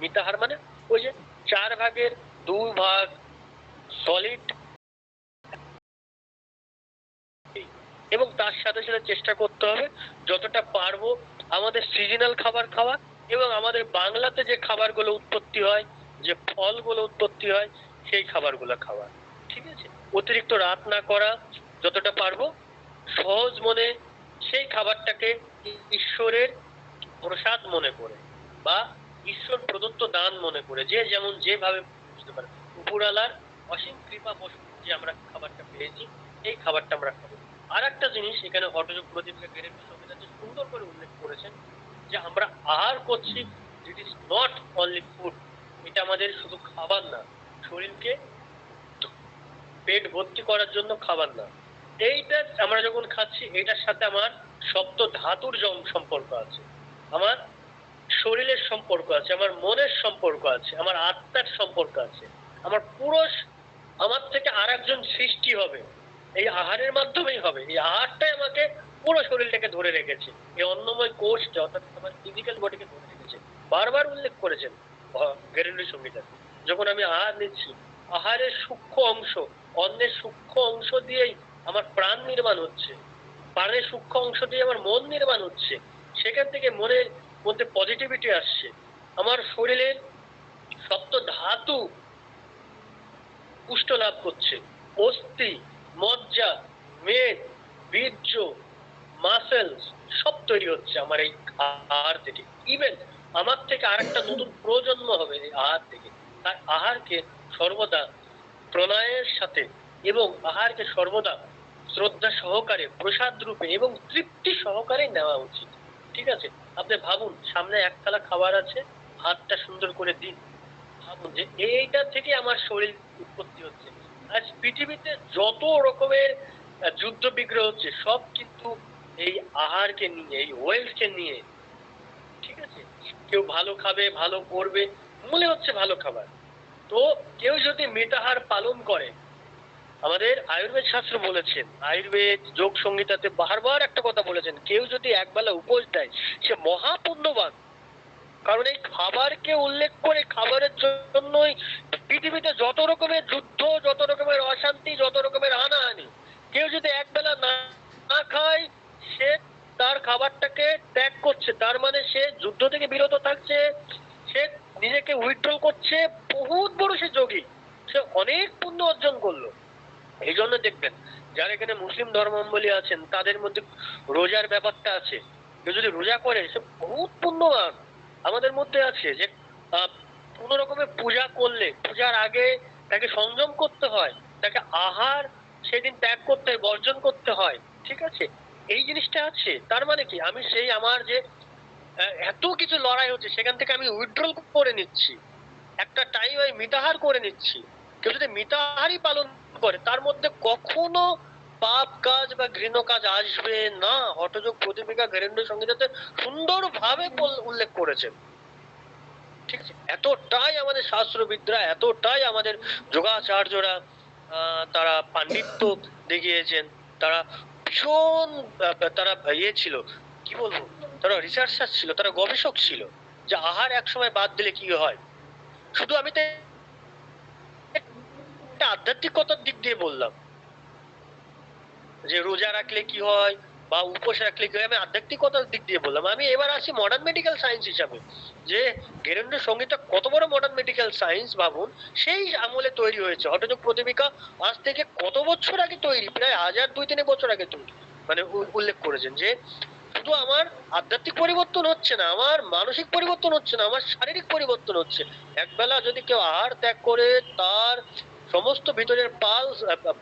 মিতাহার মানে ওই যে 4 ভাগের 2 ভাগ সলিড, এবং তার সাথে সাথে চেষ্টা করতে হবে যতটা পারবো আমাদের সিজনাল খাবার খাওয়া, এবং আমাদের বাংলাতে যে খাবারগুলো উৎপত্তি হয়, যে ফলগুলো উৎপত্তি হয়, সেই খাবারগুলো খাওয়া। ঠিক আছে? অতিরিক্ত রাত না করা, যতটা পারবো সহজ মনে সেই খাবারটাকে ঈশ্বরের প্রসাদ মনে করে, বা ঈশ্বর প্রদত্ত দান মনে করে, যে যেমন যেভাবে বুঝতে পারে, উপরালার অসীম কৃপা বশত যে আমরা খাবারটা পেয়েছি, এই খাবারটা আমরা খাবো। আর একটা জিনিস এখানে হঠযোগ প্রদীপকে গেরেন্দ্র সংহিতাতে সুন্দর করে উল্লেখ করেছেন, যে আমরা আহার করছি, it is not only food. এটা আমাদের শুধু খাবার না, শরীরকে পেট ভর্তি করার জন্য খাবার না। এইটা আমরা যখন খাচ্ছি, এটার সাথে আমার সপ্ত ধাতুর সম্পর্ক আছে, আমার শরীরের সম্পর্ক আছে, আমার মনের সম্পর্ক আছে, আমার আত্মার সম্পর্ক আছে, আমার পুরো আমার থেকে আর একজন সৃষ্টি হবে, এই আহারের মাধ্যমেই হবে। এই আহারটাই আমাকে পুরো শরীরটাকে ধরে রেখেছে, এই অন্নময় কোষটা, অর্থাৎ আমার ফিজিক্যাল বডিকে ধরে রেখেছে। বারবার উল্লেখ করেছেন গেরেন্দ্র সংহিতায়, যখন আমি আহার নিচ্ছি, আহারের সূক্ষ্ম অংশ, অন্নের সূক্ষ্ম অংশ দিয়েই আমার প্রাণ নির্মাণ হচ্ছে, প্রাণের সূক্ষ্ম অংশ দিয়ে আমার মন নির্মাণ হচ্ছে, সেখান থেকে মনের মধ্যে পজিটিভিটি আসছে, আমার শরীরের সপ্ত ধাতু পুষ্ট লাভ করছে, অস্থি, মজ্জা, মেদ, বীর্য, মাসেলস সব তৈরি হচ্ছে আমার এই আহার থেকে। ইভেন আমার থেকে আরেকটা নতুন প্রজন্ম হবে এই আহার থেকে। তার আহারকে সর্বদা প্রণয়ের সাথে, এবং আহারকে সর্বদা শ্রদ্ধা সহকারে, প্রসাদ রূপে এবং তৃপ্তি সহকারে নেওয়া উচিত। ঠিক আছে? আপনি ভাবুন, সামনে এক থালা খাবার আছে, হাতটা সুন্দর করে দিন, ভাবুন যে এইটা থেকে আমার শরীর উৎপত্তি হচ্ছে। আজ পৃথিবীতে যত রকমের যুদ্ধ বিগ্রহ হচ্ছে, সব কিন্তু এই আহারকে নিয়ে, এই ওয়েলথকে নিয়ে। ঠিক আছে? কেউ ভালো খাবে, ভালো করবে, মূলে হচ্ছে ভালো খাবার। তো কেউ যদি মিতাহার পালন করে, আমাদের আয়ুর্বেদ শাস্ত্র বলেছেন, আয়ুর্বেদ যোগ সংহিতাতে বারবার একটা কথা বলেছেন, কেউ যদি একবেলা উপোস দেয়, সে মহাপুণ্যবান। কারণ এই খাবারকে উল্লেখ করে, খাবারের জন্যই পৃথিবীতে যত রকমের যুদ্ধ, যত রকমের অশান্তি, যত রকমের হানাহানি। কেউ যদি একবেলা না খায়, সে তার খাবারটাকে ত্যাগ করছে, তার মানে সে যুদ্ধ থেকে বিরত থাকছে, সে নিজেকে উইথড্রল করছে, বহুত বড় সে যোগী, সে অনেক পুণ্য অর্জন করলো। এই জন্য দেখবেন, যারা এখানে মুসলিম ধর্মাবলম্বী আছেন, তাদের মধ্যে রোজার ব্যাপারটা আছে। কেউ যদি রোজা করে, সে বহুত পুণ্যবান। আমাদের মধ্যে আছে যে কোন রকমের পূজা করলে, পূজার আগে তাকে সংযম করতে হয়, তাকে আহার সেদিন ত্যাগ করতে হয়, বর্জন করতে হয়। ঠিক আছে? এই জিনিসটা আছে। তার মানে কি, আমি সেই আমার যে এত কিছু লড়াই হচ্ছে, সেখান থেকে আমি উইথড্রল করে নিচ্ছি, একটা টাইম আমি মিতাহার করে নিচ্ছি। কেউ যদি মিতাহারই পালন করে, তার মধ্যে কখনো পাপ কাজ বা ঘৃণ কাজ আসবে না। হঠযোগ প্রদীপিকা গেরেন্দ্র সংহিতাতে সুন্দরভাবে উল্লেখ করেছেন। ঠিক আছে? এতটাই আমাদের শাস্ত্রবিদরা, এতটাই আমাদের যোগাচার্যরা তারা পাণ্ডিত্য দেখিয়েছেন, তারা ভীষণ তারা ছিল, কি বলবো, তারা রিসার্চার ছিল, তারা গবেষক ছিল, যে আহার একসময় বাদ দিলে কি হয়। শুধু আমি তো একটা আধ্যাত্মিকতার দিক দিয়ে বললাম, যে রোজা রাখলে কি হয়, বা উপোস রাখলে কি হয়, আমি আধ্যাত্মিকতার দিক দিয়ে বললাম। আমি এবার আসি মডার্ন মেডিকেল সায়েন্স হিসাবে, যে ঘেরেন্দ্র সঙ্গীতটা কত বড় মডার্ন মেডিকেল সায়েন্স ভাবুন। সেই আমলে তৈরি হয়েছে হঠযোগ প্রদীপিকা, আজ থেকে কত বছর আগে তৈরি, প্রায় 1000-2000 বছর আগে তৈরি। মানে উল্লেখ করেছেন যে শুধু আমার আধ্যাত্মিক পরিবর্তন হচ্ছে না, আমার মানসিক পরিবর্তন হচ্ছে না, আমার শারীরিক পরিবর্তন হচ্ছে। একবেলা যদি কেউ আহার ত্যাগ করে, তার সমস্ত ভিতরের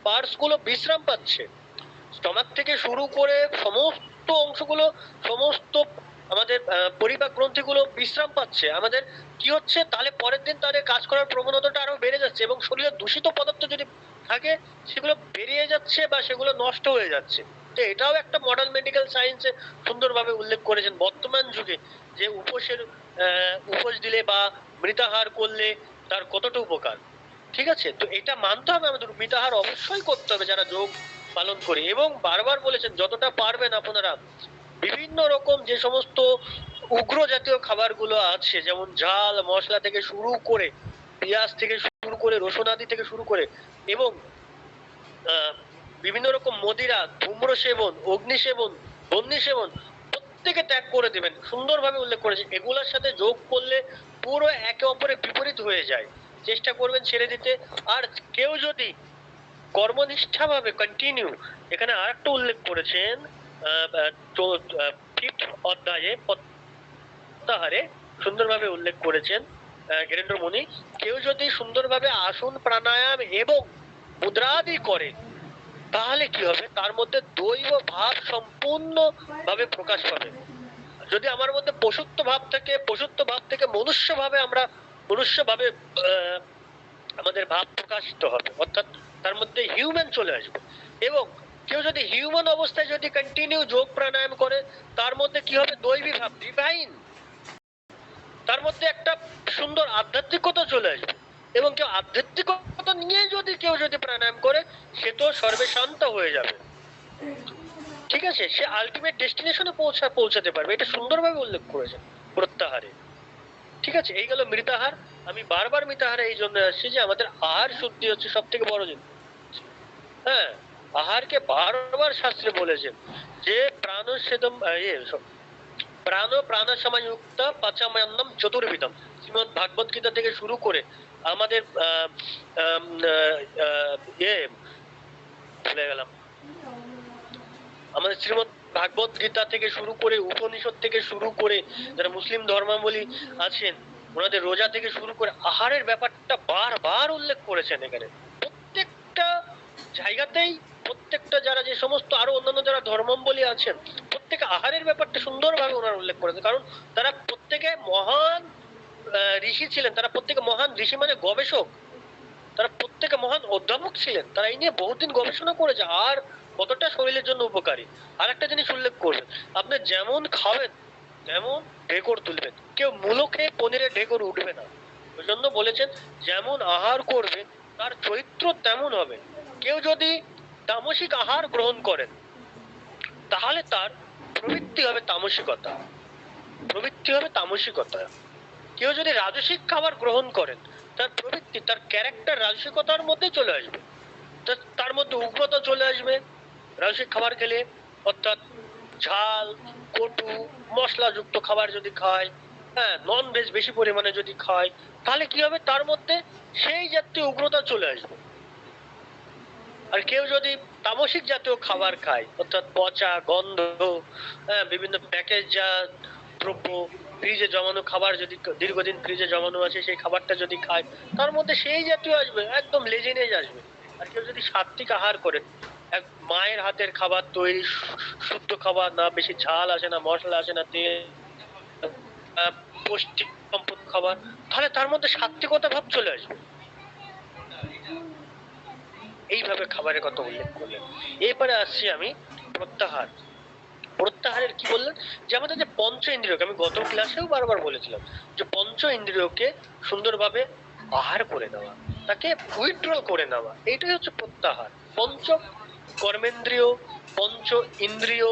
পার্টস গুলো বিশ্রাম পাচ্ছে, স্টমাক থেকে শুরু করে সমস্ত অংশগুলো, সমস্ত আমাদের পরিপাক গ্রন্থিগুলো বিশ্রাম পাচ্ছে। আমাদের কি হচ্ছে, তাহলে পরের দিন তাদের কাজ করার প্রবণতাটা আরো বেড়ে যাচ্ছে, এবং শরীরে দূষিত পদার্থ যদি থাকে সেগুলো বেরিয়ে যাচ্ছে বা সেগুলো নষ্ট হয়ে যাচ্ছে। তো এটাও একটা মডার্ন মেডিকেল সায়েন্সে সুন্দরভাবে উল্লেখ করেছেন বর্তমান যুগে, যে উপোস দিলে বা মৃতাহার করলে তার কতটা উপকার। ঠিক আছে, তো এটা মানতে হবে আমাদের, মৃতাহার অবশ্যই করতে হবে যারা যোগ পালন করি। এবং বারবার বলেছেন যতটা পারবেন আপনারা বিভিন্ন রকম যে সমস্ত উগ্র জাতীয় খাবারগুলো আছে, যেমন ঝাল মশলা থেকে শুরু করে, পেঁয়াজ থেকে শুরু করে, রসুন আদি থেকে শুরু করে, এবং আহ, বিভিন্ন রকম মদিরা, ধূম্র সেবন, অগ্নি সেবন, বন্যি সেবন, প্রত্যেকে ত্যাগ করে দেবেন। সুন্দরভাবে উল্লেখ করেছে এগুলোর সাথে যোগ করলে পুরো একে অপরের বিপরীত হয়ে যায়। চেষ্টা করবেন ছেড়ে দিতে। আর কেউ যদি কর্মনিষ্ঠাভাবে কন্টিনিউ, এখানে আরেকটা উল্লেখ করেছেন ফিফথ অধ্যায়ে প্রত্যাহারে সুন্দরভাবে উল্লেখ করেছেন ঘেরেন্দ্র মুনি, কেউ যদি সুন্দরভাবে আসন প্রাণায়াম এবং মুদ্রাদি করে, তাহলে কি হবে, তার মধ্যে দৈব ভাব সম্পূর্ণ ভাবে প্রকাশ পাবে। যদি আমার মধ্যে পশুত্ব ভাব থেকে মনুষ্য ভাবে আমাদের ভাব প্রকাশিত হবে, অর্থাৎ তার মধ্যে হিউম্যান চলে আসবে। এবং কেউ যদি হিউম্যান অবস্থায় যদি কন্টিনিউ যোগ প্রাণায়াম করে, তার মধ্যে কি হবে, দৈবী ভাব, ডিভাইন, তার মধ্যে একটা সুন্দর আধ্যাত্মিকতা চলে আসবে। এবং কেউ আধ্যাত্মিকতা নিয়ে কেউ যদি প্রাণায়াম করে, সে তো সর্বেশান্ত হয়ে যাবে। ঠিক আছে, সে আলটিমেট ডেস্টিনেশনে পৌঁছাতে পারবে। এটা সুন্দরভাবে উল্লেখ করেছে প্রত্যাহারে। ঠিক আছে, এই গেল মৃতাহার। আমি বারবার মৃতাহারে এই জন্য আসছি যে আমাদের আহার শুদ্ধি হচ্ছে সব থেকে বড় জিনিস। হ্যাঁ, আহারকে বারবার শাস্ত্রে বলেছেন যে প্রাণ সমাযুক্ত পাচাম্যন্নম চতুর্বিধম। শ্রীমদ ভাগবত গীতা থেকে শুরু করে আমাদের ভুলে গেলাম, আমাদের শ্রীমদ ভাগবত গীতা থেকে শুরু করে, উপনিষদ থেকে শুরু করে, যারা মুসলিম ধর্মাবলী আছেন ওনাদের রোজা থেকে শুরু করে আহারের ব্যাপারটা বারবার উল্লেখ করেছেন। এখানে প্রত্যেকটা জায়গাতেই, প্রত্যেকটা যারা যে সমস্ত আরো অন্যান্য যারা ধর্মাবলী আছেন, প্রত্যেকে আহারের ব্যাপারটা সুন্দরভাবে ওনারা উল্লেখ করেছেন। কারণ তারা প্রত্যেকে মহান ঋষি ছিলেন, তারা প্রত্যেকে মহান ঋষি মানে গবেষক, তারা প্রত্যেকে মহান অধ্যাপক ছিলেন, তারা এই নিয়ে বহুদিন গবেষণা করেছে আর কতটা শরীরের জন্য উপকারী। আর একটা জিনিস উল্লেখ করবেন, আপনি যেমন খাবেন তেমন ঢেকর তুলবেন। কেউ মূলো খেয়ে পনিরের ঢেকর উঠবে না। ওই জন্য বলেছেন যেমন আহার করবে তার চরিত্র তেমন হবে। কেউ যদি তামসিক আহার গ্রহণ করেন, তাহলে তার প্রবৃত্তি হবে তামসিকতা, প্রবৃত্তি হবে তামসিকতা। কেউ যদি রাজসিক খাবার গ্রহণ করেন, তার প্রবৃত্তি, তার ক্যারেক্টার রাজসিকতার মধ্যে চলে আসবে, তার মধ্যে উগ্রতা চলে আসবে রাজসিক খাবার খেলে। অর্থাৎ ঝাল, কটু, মশলাযুক্ত খাবার যদি খায়, হ্যাঁ, নন ভেজ বেশি পরিমাণে যদি খায়, তাহলে কি হবে, তার মধ্যে সেই জাতীয় উগ্রতা চলে আসবে। আর কেউ যদি তামসিক জাতীয় খাবার খায়, অর্থাৎ পচা গন্ধ, হ্যাঁ, বিভিন্ন প্যাকেটজাত দ্রব্য, ফ্রিজে জমানো খাবার যদি দীর্ঘদিন ফ্রিজে জমানো আছে সেই খাবারটা যদি খায়, তার মধ্যে সেই জাতীয় আসবে, একদম লেজিনেজ আসবে। আর কেউ যদি সাত্বিক আহার করে, এক মায়ের হাতের খাবার তৈরি, শুদ্ধ খাবার, না বেশি ঝাল আসে, না মশলা আসে, না তেল, পুষ্টি সম্পন্ন খাবার, তাহলে তার মধ্যে সাত্বিকতা ভাব চলে আসবে। এইভাবে খাবারের কথা উল্লেখ করলেন। এরপরে আসছি আমি প্রত্যাহার। প্রত্যাহারের কি বললেন, যে আমাদের যে পঞ্চ ইন্দ্রিয়কে, আমি গত ক্লাসেও বারবার বলেছিলাম যে পঞ্চ ইন্দ্রিয়কে সুন্দরভাবে আহার করে নেওয়া, তাকে উইথড্রল করে নেওয়া, এইটাই হচ্ছে প্রত্যাহার। পঞ্চ কর্মেন্দ্রিয়, পঞ্চ ইন্দ্রিয়,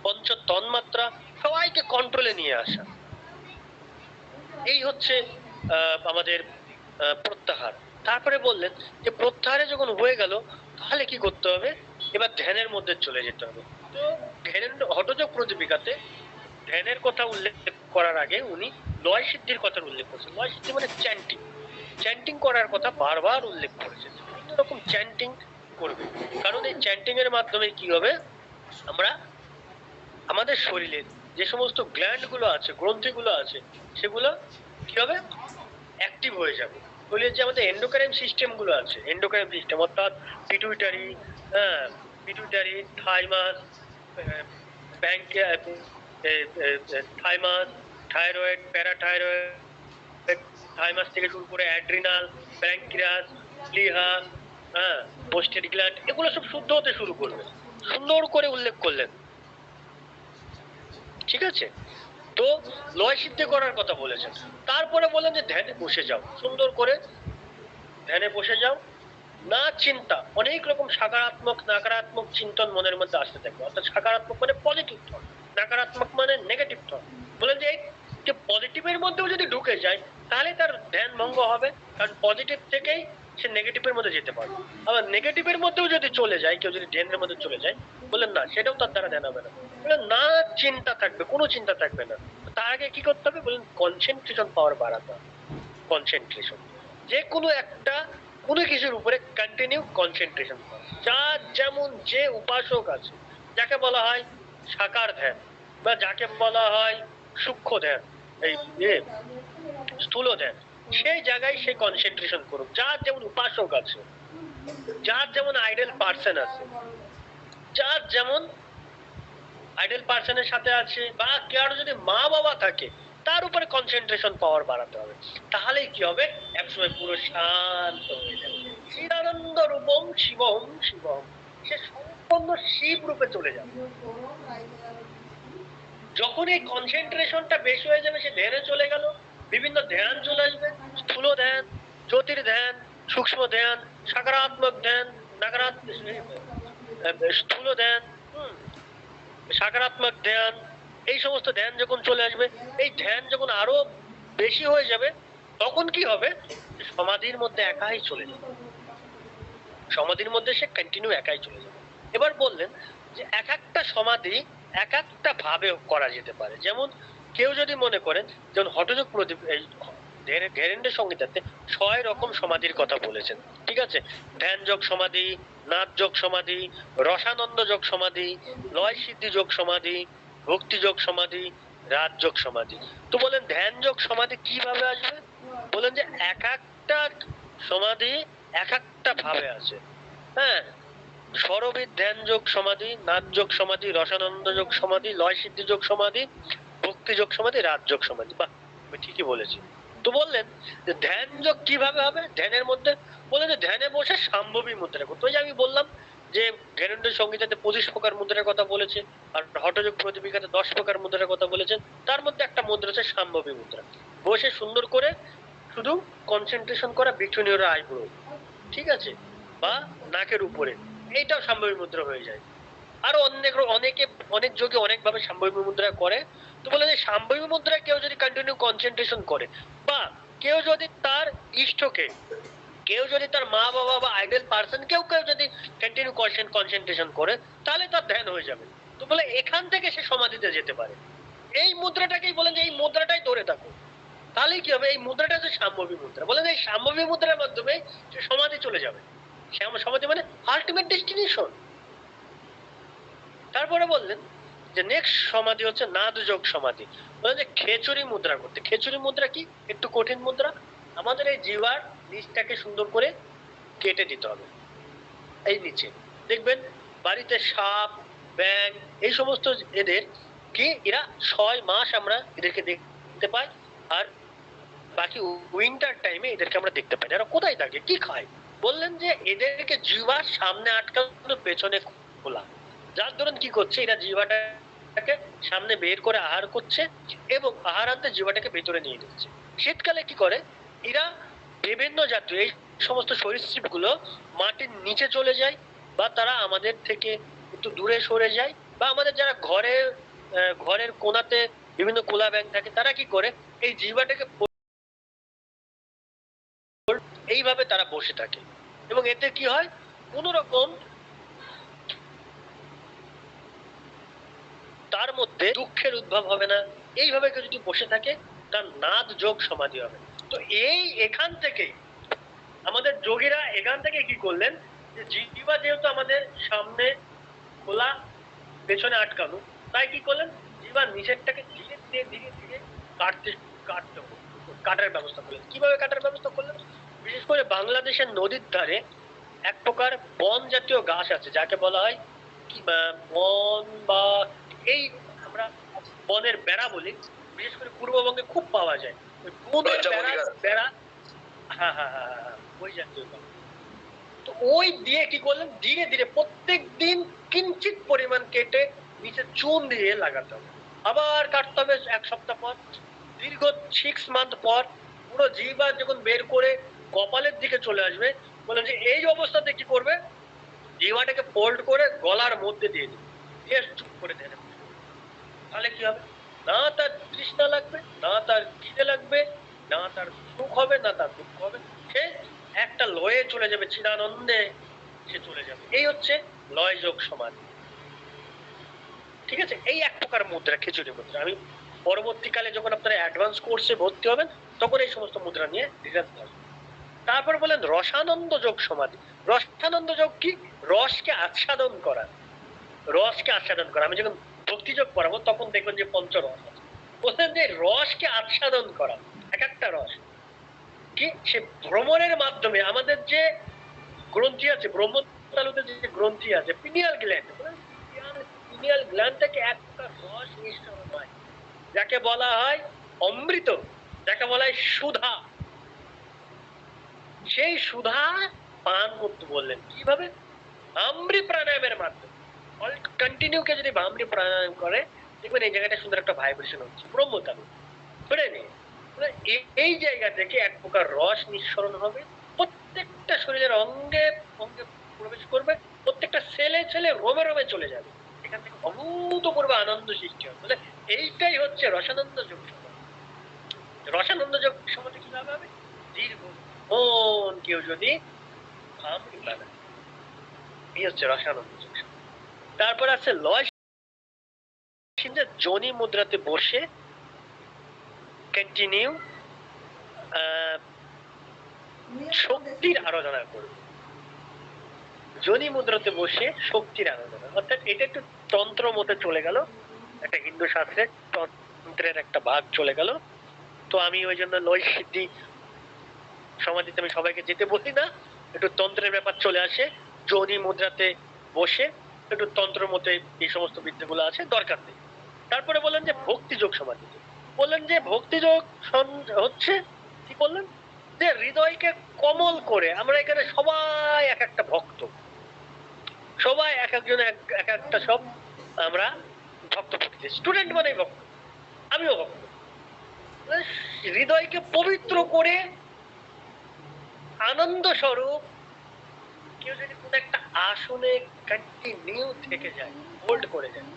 পঞ্চ তন্মাত্রা সবাইকে কন্ট্রোলে নিয়ে আসা, এই হচ্ছে আমাদের প্রত্যাহার। তারপরে বললেন যে প্রত্যাহারে যখন হয়ে গেল, তাহলে কি করতে হবে, এবার ধ্যানের মধ্যে চলে যেতে হবে। তো হঠযোগ প্রদীপিকাতে ধ্যানের কথা উল্লেখ করার আগে উনি লয় সিদ্ধির কথা উল্লেখ করেছেন। লয় সিদ্ধি মানে চ্যান্টিং, চ্যান্টিং করার কথা বারবার উল্লেখ করেছেন। বিভিন্ন রকম চ্যান্টিং করবে, কারণ এই চ্যান্টিং এর মাধ্যমে কি হবে, আমরা আমাদের শরীরের যে সমস্ত গ্ল্যান্ড গুলো আছে, গ্রন্থি গুলো আছে, সেগুলো কি হবে, অ্যাক্টিভ হয়ে যাবে। শরীরের যে আমাদের এন্ডোক্রাইন সিস্টেম গুলো আছে, এন্ডোক্রাইন সিস্টেম অর্থাৎ পিটুইটারি, হ্যাঁ, pituitary, thymus, thymus, thyroid, parathyroid, thymus থেকে শুরু করে অ্যাড্রিনাল, প্যানক্রিয়াস, প্লিহা, হ্যাঁ, পোস্টেট গ্ল্যান্ড, এগুলো সব শুদ্ধ হতে শুরু করবে। সুন্দর করে উল্লেখ করলেন, ঠিক আছে। তো লয় সিদ্ধি করার কথা বলেছেন, তারপরে বলেন যে ধ্যানে বসে যাও, সুন্দর করে ধ্যানে বসে যাও। না চিন্তা, অনেক রকম সকারাত্মক নকারাত্মক চিন্তন মনের মধ্যে আসতে থাকবে। অর্থাৎ সকারাত্মক মানে পজিটিভ থট, নকারাত্মক মানে নেগেটিভ থট। বলেন যে এই যে পজিটিভের মধ্যেও যদি ঢুকে যায় তাহলে তার ধ্যান ভঙ্গ হবে, কারণ পজিটিভ থেকেই সে নেগেটিভের মধ্যে যেতে পারবে। আবার নেগেটিভের মধ্যেও যদি চলে যায়, কেউ যদি ধ্যানের মধ্যে চলে যায়, বললেন না, সেটাও তার দ্বারা ধ্যান হবে না। বললেন না, চিন্তা থাকবে, কোনো চিন্তা থাকবে না। তার আগে কি করতে হবে, বললেন কনসেন্ট্রেশন পাওয়ার বাড়াতে হবে। কনসেন্ট্রেশন, যে কোনো একটা কোনো কিছুর উপরে কন্টিনিউ কনসেন্ট্রেশন করা। যার যেমন যে উপাসক আছে, যাকে বলা হয় সাকার ধ্যান, বা যাকে বলা হয় সূক্ষ্ম ধ্যান, এই স্থূল ধ্যান, সেই জায়গায় সে কনসেন্ট্রেশন করুক। যার যেমন উপাসক আছে, যার যেমন আইডল পার্সন আছে, যার যেমন আইডল পার্সনের সাথে আছে, বা কারো যদি মা বাবা থাকে, তার উপরে কনসেন্ট্রেশন পাওয়ার বাড়াতে হবে। তাহলেই কি হবে, একসময় পুরো শান্ত হয়ে যাবে। চিদানন্দ রূপম শিবম শিবম, সে সম্পূর্ণ শিব রূপে চলে যাবে। যখন এই কনসেন্ট্রেশনটা বেশি হয়ে যাবে, সে ধ্যানে চলে গেল, বিভিন্ন ধ্যান চলে আসবে, স্থূল ধ্যান, জ্যোতির ধ্যান, সূক্ষ্ম ধ্যান, সকারাত্মক ধ্যান, নকারাত্মক, স্থূল ধ্যান, সকারাত্মক ধ্যান, এই সমস্ত ধ্যান যখন চলে আসবে, এই ধ্যান যখন আরো বেশি হয়ে যাবে, তখন কি হবে, সমাধির মধ্যে একাই চলে যাবে। সমাধির মধ্যে সে কন্টিনিউ একাই চলে যাবে। এবার বললেন যে এক একটা সমাধি এক একটা ভাবে করা যেতে পারে। যেমন কেউ যদি মনে করেন, যেমন হঠযোগ প্রদীপ, এই ধীরেন্দ্র সংহিতাতে 6 রকম সমাধির কথা বলেছেন, ঠিক আছে। ধ্যান যোগ সমাধি, নাচ যোগ সমাধি, রসানন্দ যোগ সমাধি, লয় সিদ্ধি যোগ সমাধি, ভক্তি যোগ সমাধি, রাজযোগ সমাধি। তো বলেন ধ্যান যোগ সমাধি কিভাবে আসবে, বলেন যে এক একটা সমাধি এক একটা ভাবে আছে। হ্যাঁ, সরবিদ ধ্যান যোগ সমাধি, নাচ যোগ সমাধি, রসানন্দ যোগ সমাধি, লয় সিদ্ধি যোগ সমাধি, ভক্তি যোগ সমাধি, রাজযোগ সমাধি। বাহ, আমি ঠিকই বলেছি। তো বললেন যে ধ্যান যোগ কিভাবে হবে, ধ্যানের মধ্যে বললেন যে ধ্যানে বসে সাম্ভবী মুদ্রা করতে। ওই যে আমি বললাম যে ধীরেন্দ্র সংহিতাতে 25 প্রকার মুদ্রার কথা বলেছে, আর হঠযোগ প্রদীপিকাতে 10 প্রকার মুদ্রার কথা বলেছেন। তার মধ্যে একটা মুদ্রা হচ্ছে সাম্ভবী মুদ্রা। বসে সুন্দর করে শুধু কনসেন্ট্রেশন করা বিচনীয় আইব্রো, ঠিক আছে, বা নাকের উপরে, এইটাও সাম্ভবী মুদ্রা হয়ে যায়। আরো অনেকে অনেক যোগে অনেক ভাবে সাম্ভবী মুদ্রা করে। তো বলে যে সাম্ভবী মুদ্রা কেউ যদি কন্টিনিউ কনসেন্ট্রেশন করে, বা কেউ যদি তার ইষ্টকে, কেউ যদি তার মা বাবা বা আইডল পার্সন কেউ কেউ যদি কন্টিনিউ কনসেন্ট্রেশন করে, তাহলে তার ধ্যান হয়ে যাবে। তো বলে এখান থেকে সে সমাধিতে যেতে পারে। এই মুদ্রাটাকেই বলেন যে এই মুদ্রাটাই ধরে থাকো, তাহলে কি হবে, এই মুদ্রাটা হচ্ছে সাম্ভবী মুদ্রা। বলেন এই সাম্ভবী মুদ্রার মাধ্যমে সে সমাধি চলে যাবে। সমাধি মানে আলটিমেট ডেস্টিনেশন। তারপরে বললেন যে নেক্সট সমাধি হচ্ছে নাদ যোগ সমাধি। বলেন যে খেচুরি মুদ্রা করতে। খেচুরি মুদ্রা কি, একটু কঠিন মুদ্রা। আমাদের এই জিহ্বার নিচটাকে সুন্দর করে কেটে দিতে হবে। এই নিচে দেখবেন বাড়িতে সাপ, ব্যাঙ, এই সমস্ত এদের কি, এরা 6 মাস আমরা এদেরকে দেখতে পাই, আর বাকি উইন্টার টাইমে এদেরকে আমরা দেখতে পাই না। এরা কোথায় থাকে, কি খায়, বললেন যে এদেরকে জিহ্বার সামনে আটকানো, পেছনে খোলা। যার ধরুন কি করছে, এরা জিহ্বাটাকে সামনে বের করে আহার করছে, এবং আহার আনতে জিহ্বাটাকে ভেতরে নিয়ে নিচ্ছে। শীতকালে কি করে, এরা বিভিন্ন জাতীয় এই সমস্ত সরীসৃপ গুলো মাটির নিচে চলে যায়, বা তারা আমাদের থেকে একটু দূরে সরে যায়, বা আমাদের যারা ঘরের কোনাতে বিভিন্ন কোলা ব্যাঙ থাকে, তারা কি করে এই জিহ্বাটাকে এইভাবে তারা বসে থাকে। এবং এতে কি হয়, কোন রকম তার মধ্যে দুঃখের উদ্ভব হবে না। এইভাবে কেউ যদি বসে থাকে তার নাদ যোগ সমাধি হবে। তো এখান থেকে আমাদের যোগীরা এখান থেকে কি করলেন, যে জিহ্বা যেহেতু আমাদের সামনে খোলা, পেছনে আটকানো, তাই কি করলেন, জিহ্বার নিচেরটাকে ধীরে ধীরে ধীরে ধীরে কাটতে কাটতে কাটার ব্যবস্থা করলেন। কিভাবে কাটার ব্যবস্থা করলেন? বিশেষ করে বাংলাদেশের নদীর ধারে এক প্রকার বন জাতীয় গাছ আছে, যাকে বলা হয় কি বন বা এই আমরা বনের বেড়া বলি। বিশেষ করে পূর্ববঙ্গে খুব পাওয়া যায় ওই বনের বেড়া। হ্যাঁ হ্যাঁ হ্যাঁ হ্যাঁ, ওই জাতীয় গাছ। তো ওই দিয়ে কি করলেন, ধীরে ধীরে প্রত্যেক দিন কিঞ্চিত পরিমাণ কেটে নিচে চুন দিয়ে লাগাতে হবে, আবার কাটতে হবে 1 সপ্তাহ পর, দীর্ঘ 6 মান্থ পর পুরো জিহ্বা যখন বের করে কপালের দিকে চলে আসবে, বলেন যে এই অবস্থাতে কি করবে, জিহ্বাটাকে ফোল্ড করে গলার মধ্যে দিয়ে দেবে, দিয়ে চুপ করে দেবে। তাহলে কি হবে, না তার তৃষ্ণা লাগবে, না তার খিদে লাগবে, না তার সুখ হবে, না তার দুঃখ হবে, সে একটা লয়ে চলে যাবে, চিদানন্দে সে চলে যাবে। এই হচ্ছে লয় যোগ সমাধি। ঠিক আছে, এই এক প্রকার মুদ্রা, খিচুড়ি মুদ্রা। আমি পরবর্তীকালে যখন আপনারা অ্যাডভান্স কোর্সে ভর্তি হবেন তখন এই সমস্ত মুদ্রা নিয়ে ডিটেলস আসবে। তারপর বলেন রসানন্দ যোগ সমাধি। রসানন্দ যোগ কি? রসকে আচ্ছাদন করা, রসকে আচ্ছাদন করা। আমি যখন ভক্তিযোগ পড়াবো তখন দেখবেন যে পঞ্চরস আছে, বলছেন যে রসকে আচ্ছাদন করা। এক একটা রস কি, সে ভ্রমণের মাধ্যমে আমাদের যে গ্রন্থি আছে, ব্রহ্মতালুতে যে গ্রন্থি আছে, পিনিয়াল গ্ল্যান্ড, পিনিয়াল গ্ল্যান্ডটাকে এক প্রকার রস নিঃসরণ হয়, যাকে বলা হয় অমৃত, যাকে বলা হয় সুধা। সেই সুধা পান করতে বললেন কিভাবে, ভামরি প্রাণায়ামের মাধ্যমে। কন্টিনিউ কে যদি ভামরি প্রাণায়াম করে দেখবেন এই জায়গাটা সুন্দর একটা ভাইব্রেশন হচ্ছে ব্রহ্মতালু, বুঝে নিয়ে এই জায়গা থেকে এক প্রকার রস নিঃসরণ হবে, প্রত্যেকটা শরীরের অঙ্গে অঙ্গে প্রবেশ করবে, প্রত্যেকটা সেলে সেলে রোমে রোমে চলে যাবে, এখান থেকে অভূতপূর্ব আনন্দ সৃষ্টি হবে। বলে এইটাই হচ্ছে রসানন্দ যোগ সমাধি। রসানন্দ যোগ সমাধি কিভাবে হবে, দীর্ঘ কেউ যদি ভামরি প্রাণায়াম, এই হচ্ছে রসানন্দ যোগ সমাধি। তারপর আছে লয় যোনি মুদ্রাতে বসে কন্টিনিউ শক্তির আরাধনা করবে। যোনি মুদ্রাতে বসে শক্তির আরাধনা, অর্থাৎ এটা একটু তন্ত্র মতে চলে গেল, একটা হিন্দু শাস্ত্রে তন্ত্রের একটা ভাগ চলে গেল। তো আমি ওই জন্য লয় সিদ্ধি সমাধিতে আমি সবাইকে যেতে বলি না, একটু তন্ত্রের ব্যাপার চলে আসে। যোনি মুদ্রাতে বসে একটু তন্ত্র মতে এই সমস্ত বিদ্যাগুলো আছে, দরকার নেই। তারপরে বললেন যে ভক্তিযোগ সমাধি, বললেন যে ভক্তিযোগ হচ্ছে কি বললেন, যে হৃদয়কে কমল করে, আমরা এখানে সবাই এক একটা ভক্ত, সবাই এক একজন এক একটা সব আমরা ভক্ত প্রকৃতি, স্টুডেন্ট মানেই ভক্ত, আমিও ভক্ত। হৃদয়কে পবিত্র করে আনন্দ স্বরূপ কেউ যদি কোন একটা আসনে কন্টিনিউ থেকে যায়, হোল্ড করে যায়,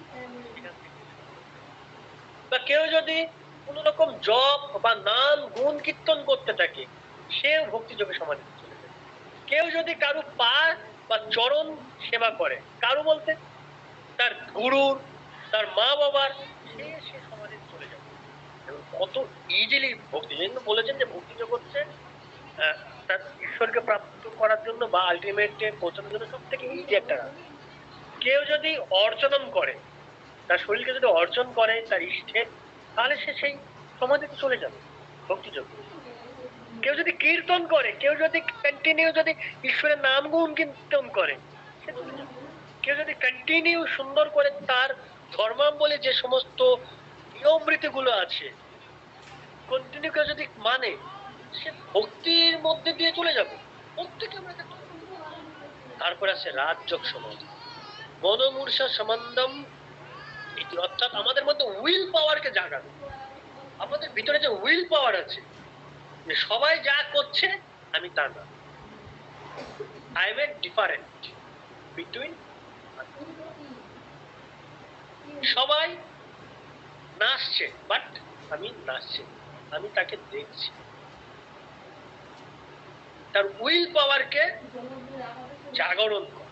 বা কেউ যদি কোন রকম জপ বা নাম গুণ কীর্তন করতে থাকে, সেও ভক্তিযোগে সমাধিতে চলে যায়। কেউ যদি কারু পা বা চরণ সেবা করে, কারু বলতে তার গুরুর, তার মা বাবার, সে সমাধিতে চলে যাবে। কত ইজিলি ভক্তি, কিন্তু বলেছেন যে ভক্তিযোগ হচ্ছে তার ঈশ্বরকে প্রাপ্ত করার জন্য বা আলটিমেটে পৌঁছানোর জন্য সব থেকে ইজি একটা রাস্তা। কেউ যদি অর্চনম করে, তার শরীরকে যদি অর্জন করে তার ইষ্টের, তাহলে সে সেই সমাধিতে চলে যাবে ভক্তিযোগ। কেউ যদি কীর্তন করে, কেউ যদি কন্টিনিউ যদি ঈশ্বরের নাম গুণ কীর্তন করে, সে চলে যাবে। কেউ যদি কন্টিনিউ সুন্দর করে তার ধর্মাবলী যে সমস্ত নিয়মরীতি গুলো আছে কন্টিনিউ কেউ যদি মানে, সে ভক্তির মধ্যে দিয়ে চলে যাবে প্রত্যেকে। আমরা তারপর আছে রাজযোগ সমাধি, মনোমূর্ষা সমান্দম, অর্থাৎ আমাদের মধ্যে উইল পাওয়ারকে জাগানো। আমাদের ভিতরে যে উইল পাওয়ার আছে, যে সবাই যা করছে আমি তা না, I M a different between, সবাই নাচছে বাট আমি নাচছি, আমি তাকে দেখছি। তার উইল পাওয়ারকে জাগরণ কর,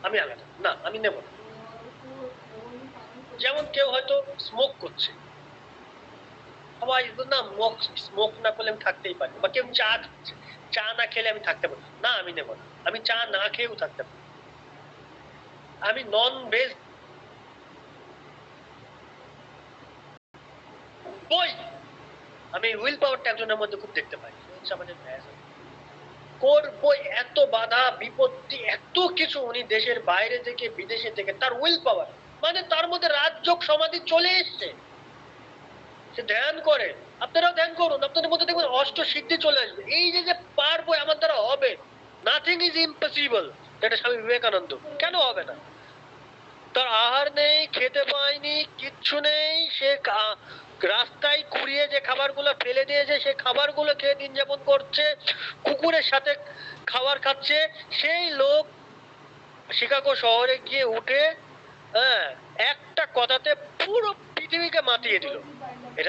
আমি আলাদা না, আমি নেব না। যেমন কেউ হয়তো স্মোক করছে, সবাই না স্মোক না করলে আমি থাকতেই পারি, বা কেউ চা খাচ্ছে, চা না খেলে আমি থাকতে পারি না, আমি নেব না, আমি চা না খেয়েও থাকতে পারি, আমি নন ভেজ বই, আমি উইল পাওয়ারটা একজনের মধ্যে খুব দেখতে পাই, হচ্ছে আমাদের করবো, এত বাধা বিপত্তি এত কিছু, উনি দেশের বাইরে থেকে বিদেশে থেকে তার উইল পাওয়ার, মানে তার মধ্যে রাজযোগ সমাধি চলে এসছে, সে ধ্যান করে, আপনারাও ধ্যান করুন, আপনাদের মধ্যে দেখবেন অষ্ট সিদ্ধি চলে আসবে, এই যে পারবো আমার দ্বারা হবে, নাথিং ইজ ইম্পসিবল, যেটা স্বামী বিবেকানন্দ, কেন হবে না, তার আহার নেই, খেতে পায়নি, কিচ্ছু নেই, সে রাস্তায় কুড়িয়ে যে খাবারগুলো ফেলে দিয়েছে সেই খাবারগুলো খেয়ে দিন যাপন করছে, কুকুরের সাথে খাবার খাচ্ছে, সেই লোক শিকাগো শহরে গিয়ে উঠে হ্যাঁ একটা কথাতে পুরো পৃথিবীকে মাতিয়ে দিল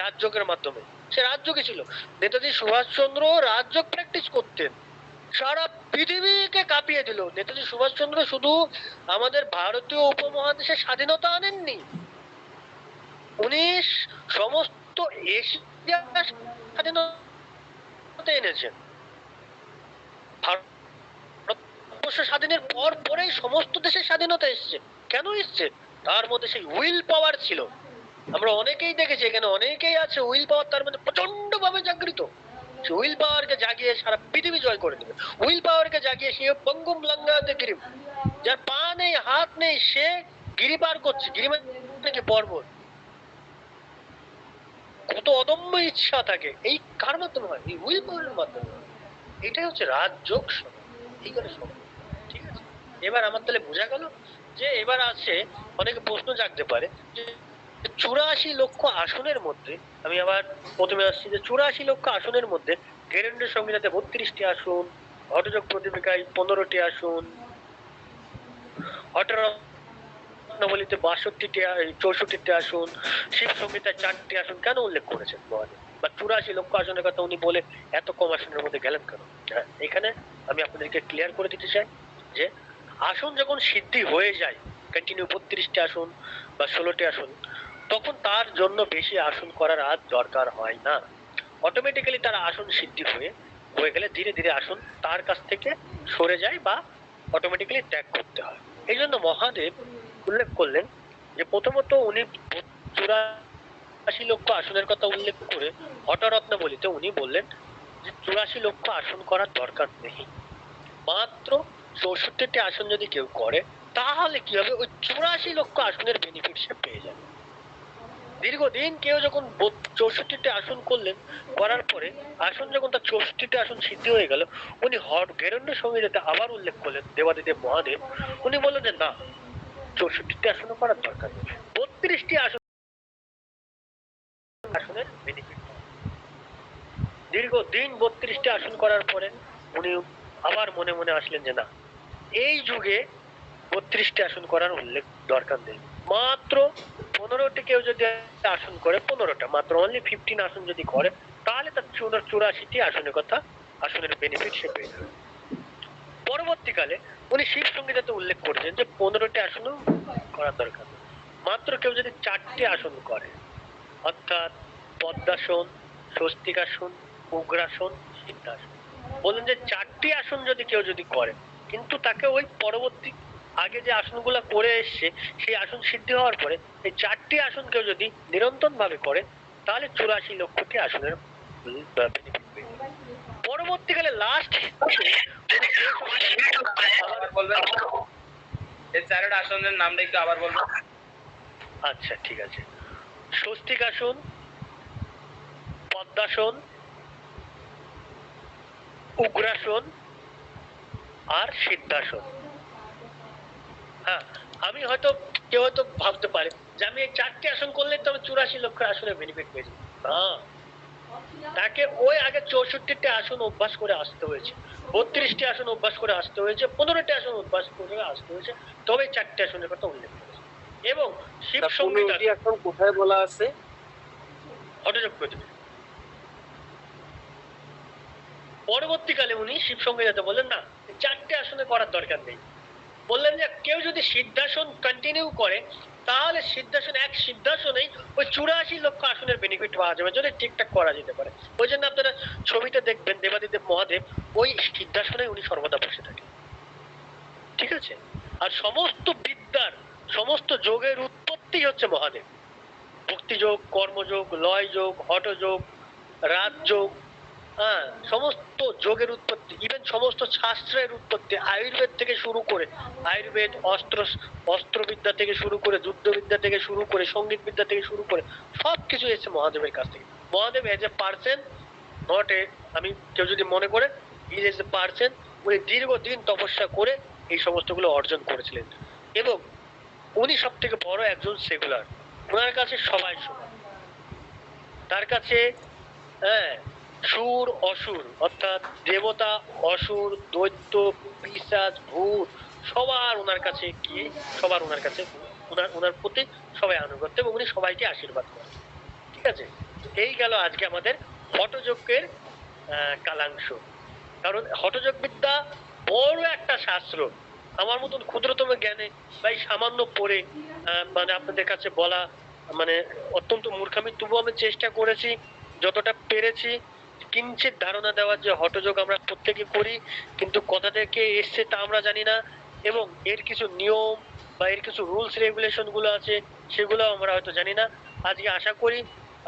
রাজযোগের মাধ্যমে, সে রাজযোগী ছিল। নেতাজি সুভাষচন্দ্র রাজযোগ প্র্যাকটিস করতেন, সারা পৃথিবীকে কাঁপিয়ে দিল। নেতাজি সুভাষচন্দ্র শুধু আমাদের ভারতীয় উপমহাদেশের স্বাধীনতা আনেননি, উনি সমস্ত এশিয়ার স্বাধীনতা এনেছেন। ভারতবর্ষ স্বাধীনের পর পরেই সমস্ত দেশের স্বাধীনতা এসছে, কেন এসছে, তার মধ্যে সেই উইল পাওয়ার ছিল। আমরা অনেকেই দেখেছি, এখানে অনেকেই আছে উইল পাওয়ার তার মধ্যে প্রচন্ড ভাবে জাগৃত, উইল পাওয়ারকে জাগিয়ে সারা পৃথিবী জয় করে দেবে, উইল পাওয়ারকে জাগিয়ে সে পঙ্গুম লঙ্ঘাতে গিরি, যার পা নেই হাত নেই সে গিরি পার করছে, গিরি মানে পর্বত, কত অদম্য ইচ্ছা থাকে, এই কার মাধ্যমে হয়, এই উইল পাওয়ারের মাধ্যমে হয়। এটাই হচ্ছে রাজযোগ এই করে সমাজ, ঠিক আছে। এবার আমার তাহলে বোঝা গেল যে এবার আছে অনেকে প্রশ্ন জাগতে পারে যে 84 লক্ষ আসনের মধ্যে, আমি আবার প্রথমে আসছি যে 84 লক্ষ আসনের মধ্যে গেরেন্দ্র সংহিতাতে 32টি আসন, হঠযোগ প্রদীপিকায় 15টি আসন, হঠরত্নাবলীতে 62টি 64টি আসন, শিব সংহিতায় 4টি আসন কেন উল্লেখ করেছেন মহাদেব, বা 84 লক্ষ আসনের কথা উনি বলে এত কম আসনের মধ্যে গেলেন কেন? হ্যাঁ, এখানে আমি আপনাদেরকে ক্লিয়ার করে দিতে চাই যে আসন যখন সিদ্ধি হয়ে যায় কন্টিনিউ 32টি আসন বা 16টি আসন, তখন তার জন্য বেশি আসন করার আর দরকার হয় না, অটোমেটিক্যালি তার আসন সিদ্ধি হয়ে গেলে ধীরে ধীরে আসন তার কাছ থেকে সরে যায় বা অটোমেটিক্যালি ত্যাগ করতে হয়। এই জন্য মহাদেব উল্লেখ করলেন যে প্রথমত উনি 84 লক্ষ আসনের কথা উল্লেখ করে হঠরত্নাবলীতে উনি বললেন যে 84 লক্ষ আসন করার দরকার নেই, মাত্র 64টি আসন যদি কেউ করে তাহলে কি হবে, ওই 84 লক্ষ আসনের বেনিফিট সে পেয়ে যাবে। দীর্ঘদিন কেউ যখন 64টি আসন করলেন, করার পরে আসন যখন তার 64টি আসন সিদ্ধি হয়ে গেল, উনি গেরণ্য সংহিতাতে আবার উল্লেখ করলেন দেবাদিদেব মহাদেব, উনি বললেন যে না, 64টি আসন করার দরকার নেই, 32টি আসনের বেনিফিট। দীর্ঘদিন 32টি আসন করার পরে উনি আবার মনে মনে আসলেন যে না, এই যুগে 32টি আসন করার উল্লেখ দরকার নেই, মাত্র 15টি কেউ যদি আসন করে, 15টা মাত্র অনলি 15 আসন যদি করে, তাহলে তার 84টি আসনের কথা, আসনের বেনিফিট সে পেয়ে যাবে। পরবর্তীকালে উনি শিব সংহিতাতে উল্লেখ করেছেন যে 15টি আসনও করার দরকার নেই, মাত্র কেউ যদি 4টি আসন করে, অর্থাৎ পদ্মাসন, স্বস্তিকাসন, উগ্রাসন, সিদ্ধাসন, বললেন যে 4টি আসন যদি কেউ যদি করে, কিন্তু তাকে ওই পরবর্তী আগে যে আসনগুলো করে এসছে সেই আসন সিদ্ধি হওয়ার পরে এই 4টি আসন কেউ যদি নিরন্তর ভাবে করে, তাহলে 84 লক্ষটি আসনের benefit পেয়ে যাবে। পরবর্তীকালে লাস্ট বলবেন এই চারটা আসনের নামটা একটু আবার বলবেন? আচ্ছা ঠিক আছে, স্বস্তিকাসন, পদ্মাসন, উগ্রাসন আর সিদ্ধাসন। হ্যাঁ, আমি হয়তো কেউ হয়তো ভাবতে পারে যে আমি এই 4টি আসন করলে তো আমি 84 লক্ষ আসনের বেনিফিট পেয়ে যাবো, না, তাকে ওই আগে 64টি আসন অভ্যাস করে আসতে হয়েছে, 32টি আসন অভ্যাস করে আসতে হয়েছে, 15টি আসন অভ্যাস করে আসতে হয়েছে, তবে 4টি আসনের কথা উল্লেখ করেছে। এবং শিব সংহিতা এখন কোথায় বলা আছে? হঠযোগ প্রদীপ। পরবর্তীকালে উনি শিব সংহিতাতে বলেন না, 4টে আসনে করার দরকার নেই, বললেন যে কেউ যদি সিদ্ধাসন কন্টিনিউ করে তাহলে সিদ্ধাসনেই ওই 84 লক্ষ আসনের বেনিফিট পাওয়া যাবে যদি ঠিকঠাক করা যেতে পারে। ওই জন্য আপনারা ছবিতে দেখবেন দেবাদিদেব মহাদেব ওই সিদ্ধাসনে উনি সর্বদা বসে থাকেন। ঠিক আছে? আর সমস্ত বিদ্যার সমস্ত যোগের উৎপত্তি হচ্ছে মহাদেব। ভক্তিযোগ, কর্মযোগ, লয় যোগ, হঠযোগ, রাজযোগ, হ্যাঁ, সমস্ত যোগের উৎপত্তি, ইভেন সমস্ত শাস্ত্রের উৎপত্তি, আয়ুর্বেদ থেকে শুরু করে, আয়ুর্বেদ, অস্ত্রবিদ্যা থেকে শুরু করে, যুদ্ধবিদ্যা থেকে শুরু করে, সঙ্গীত বিদ্যা থেকে শুরু করে সবকিছু এসেছে মহাদেবের কাছ থেকে। Mahadev as a person, not a, আমি কেউ যদি মনে করে হি ইজ এ পার্সন, উনি দীর্ঘদিন তপস্যা করে এই সমস্তগুলো অর্জন করেছিলেন এবং উনি সব থেকে বড় একজন সেকুলার। ওনার কাছে সবাই সমান। তার কাছে, হ্যাঁ, সুর অসুর অর্থাৎ দেবতা, অসুর, দৈত্য, পিশাচ, ভূত সবার ওনার কাছে গিয়ে সবার ওনার কাছে ওনার প্রতি সবাই আনুগত্য এবং উনি সবাইকে আশীর্বাদ করেন। ঠিক আছে? এই গেল আজকে আমাদের হঠযজ্ঞের কালাংশ। কারণ হঠযোগ বিদ্যা বড় একটা শাস্ত্র। আমার মতন ক্ষুদ্রতম জ্ঞানে বা এই সামান্য পড়ে মানে আপনাদের কাছে বলা মানে অত্যন্ত মূর্খামি, তবুও আমি চেষ্টা করেছি যতটা পেরেছি কিঞ্চিত ধারণা দেওয়ার যে হঠযোগ আমরা প্রত্যেকে করি, কিন্তু কোথা থেকে এসছে তা আমরা জানি না এবং এর কিছু নিয়ম বা এর কিছু রুলস রেগুলেশন গুলো আছে সেগুলো আমরা হয়তো জানি না। আজকে আশা করি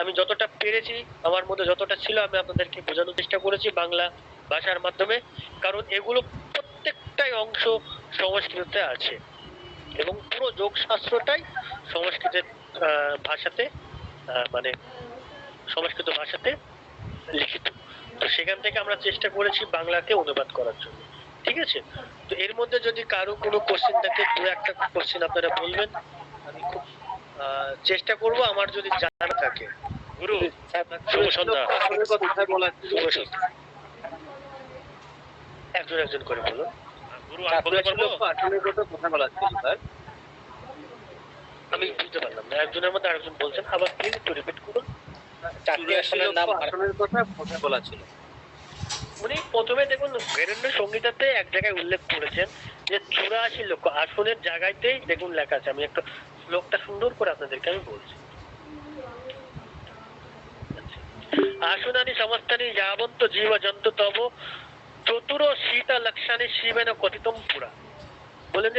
আমি যতটা পেরেছি, আমার মধ্যে যতটা ছিল আমি আপনাদেরকে বোঝানোর চেষ্টা করেছি বাংলা ভাষার মাধ্যমে। কারণ এগুলো প্রত্যেকটাই অংশ সংস্কৃততে আছে এবং পুরো যোগ শাস্ত্রটাই সংস্কৃতের ভাষাতে মানে সংস্কৃত ভাষাতে লিখিত। তো সেখান থেকে আমরা চেষ্টা করেছি বাংলাকে অনুবাদ করার জন্য। ঠিক আছে? তো এর মধ্যে যদি কারো কোনো কোশ্চেন থাকে, দু একটা কোশ্চেন আপনারা বলবেন, আমি খুব চেষ্টা করব আমার যদি জানা থাকে। গুরু, শুভ সন্ধ্যা। শুভ সন্ধ্যা। একজন একজন করে বলো। গুরু, আমি বলতে পারবো? কোথায় বলা ছিল স্যার? আমি বুঝতে পারলাম না, একজনের মধ্যে আরেকজন বলছেন, আবার প্লিজ একটু রিপিট করুন। 4টি আসনের নাম আসনের কথা কোথায় বলা ছিল? উনি প্রথমে দেখুন বীরেন্দ্র সংহিতাতে এক জায়গায় উল্লেখ করেছেন যে 84 লক্ষ আসনের জায়গাতেই দেখুন লেখা আছে। আমি একটা শ্লোকটা সুন্দর করে আপনাদেরকে আমি বলছি। আসনানি সমস্তানি যাবন্ত জীব জন্তু তব চতুর শীত লক্ষানি শিবেন কথিতম পুরা। বলেন যে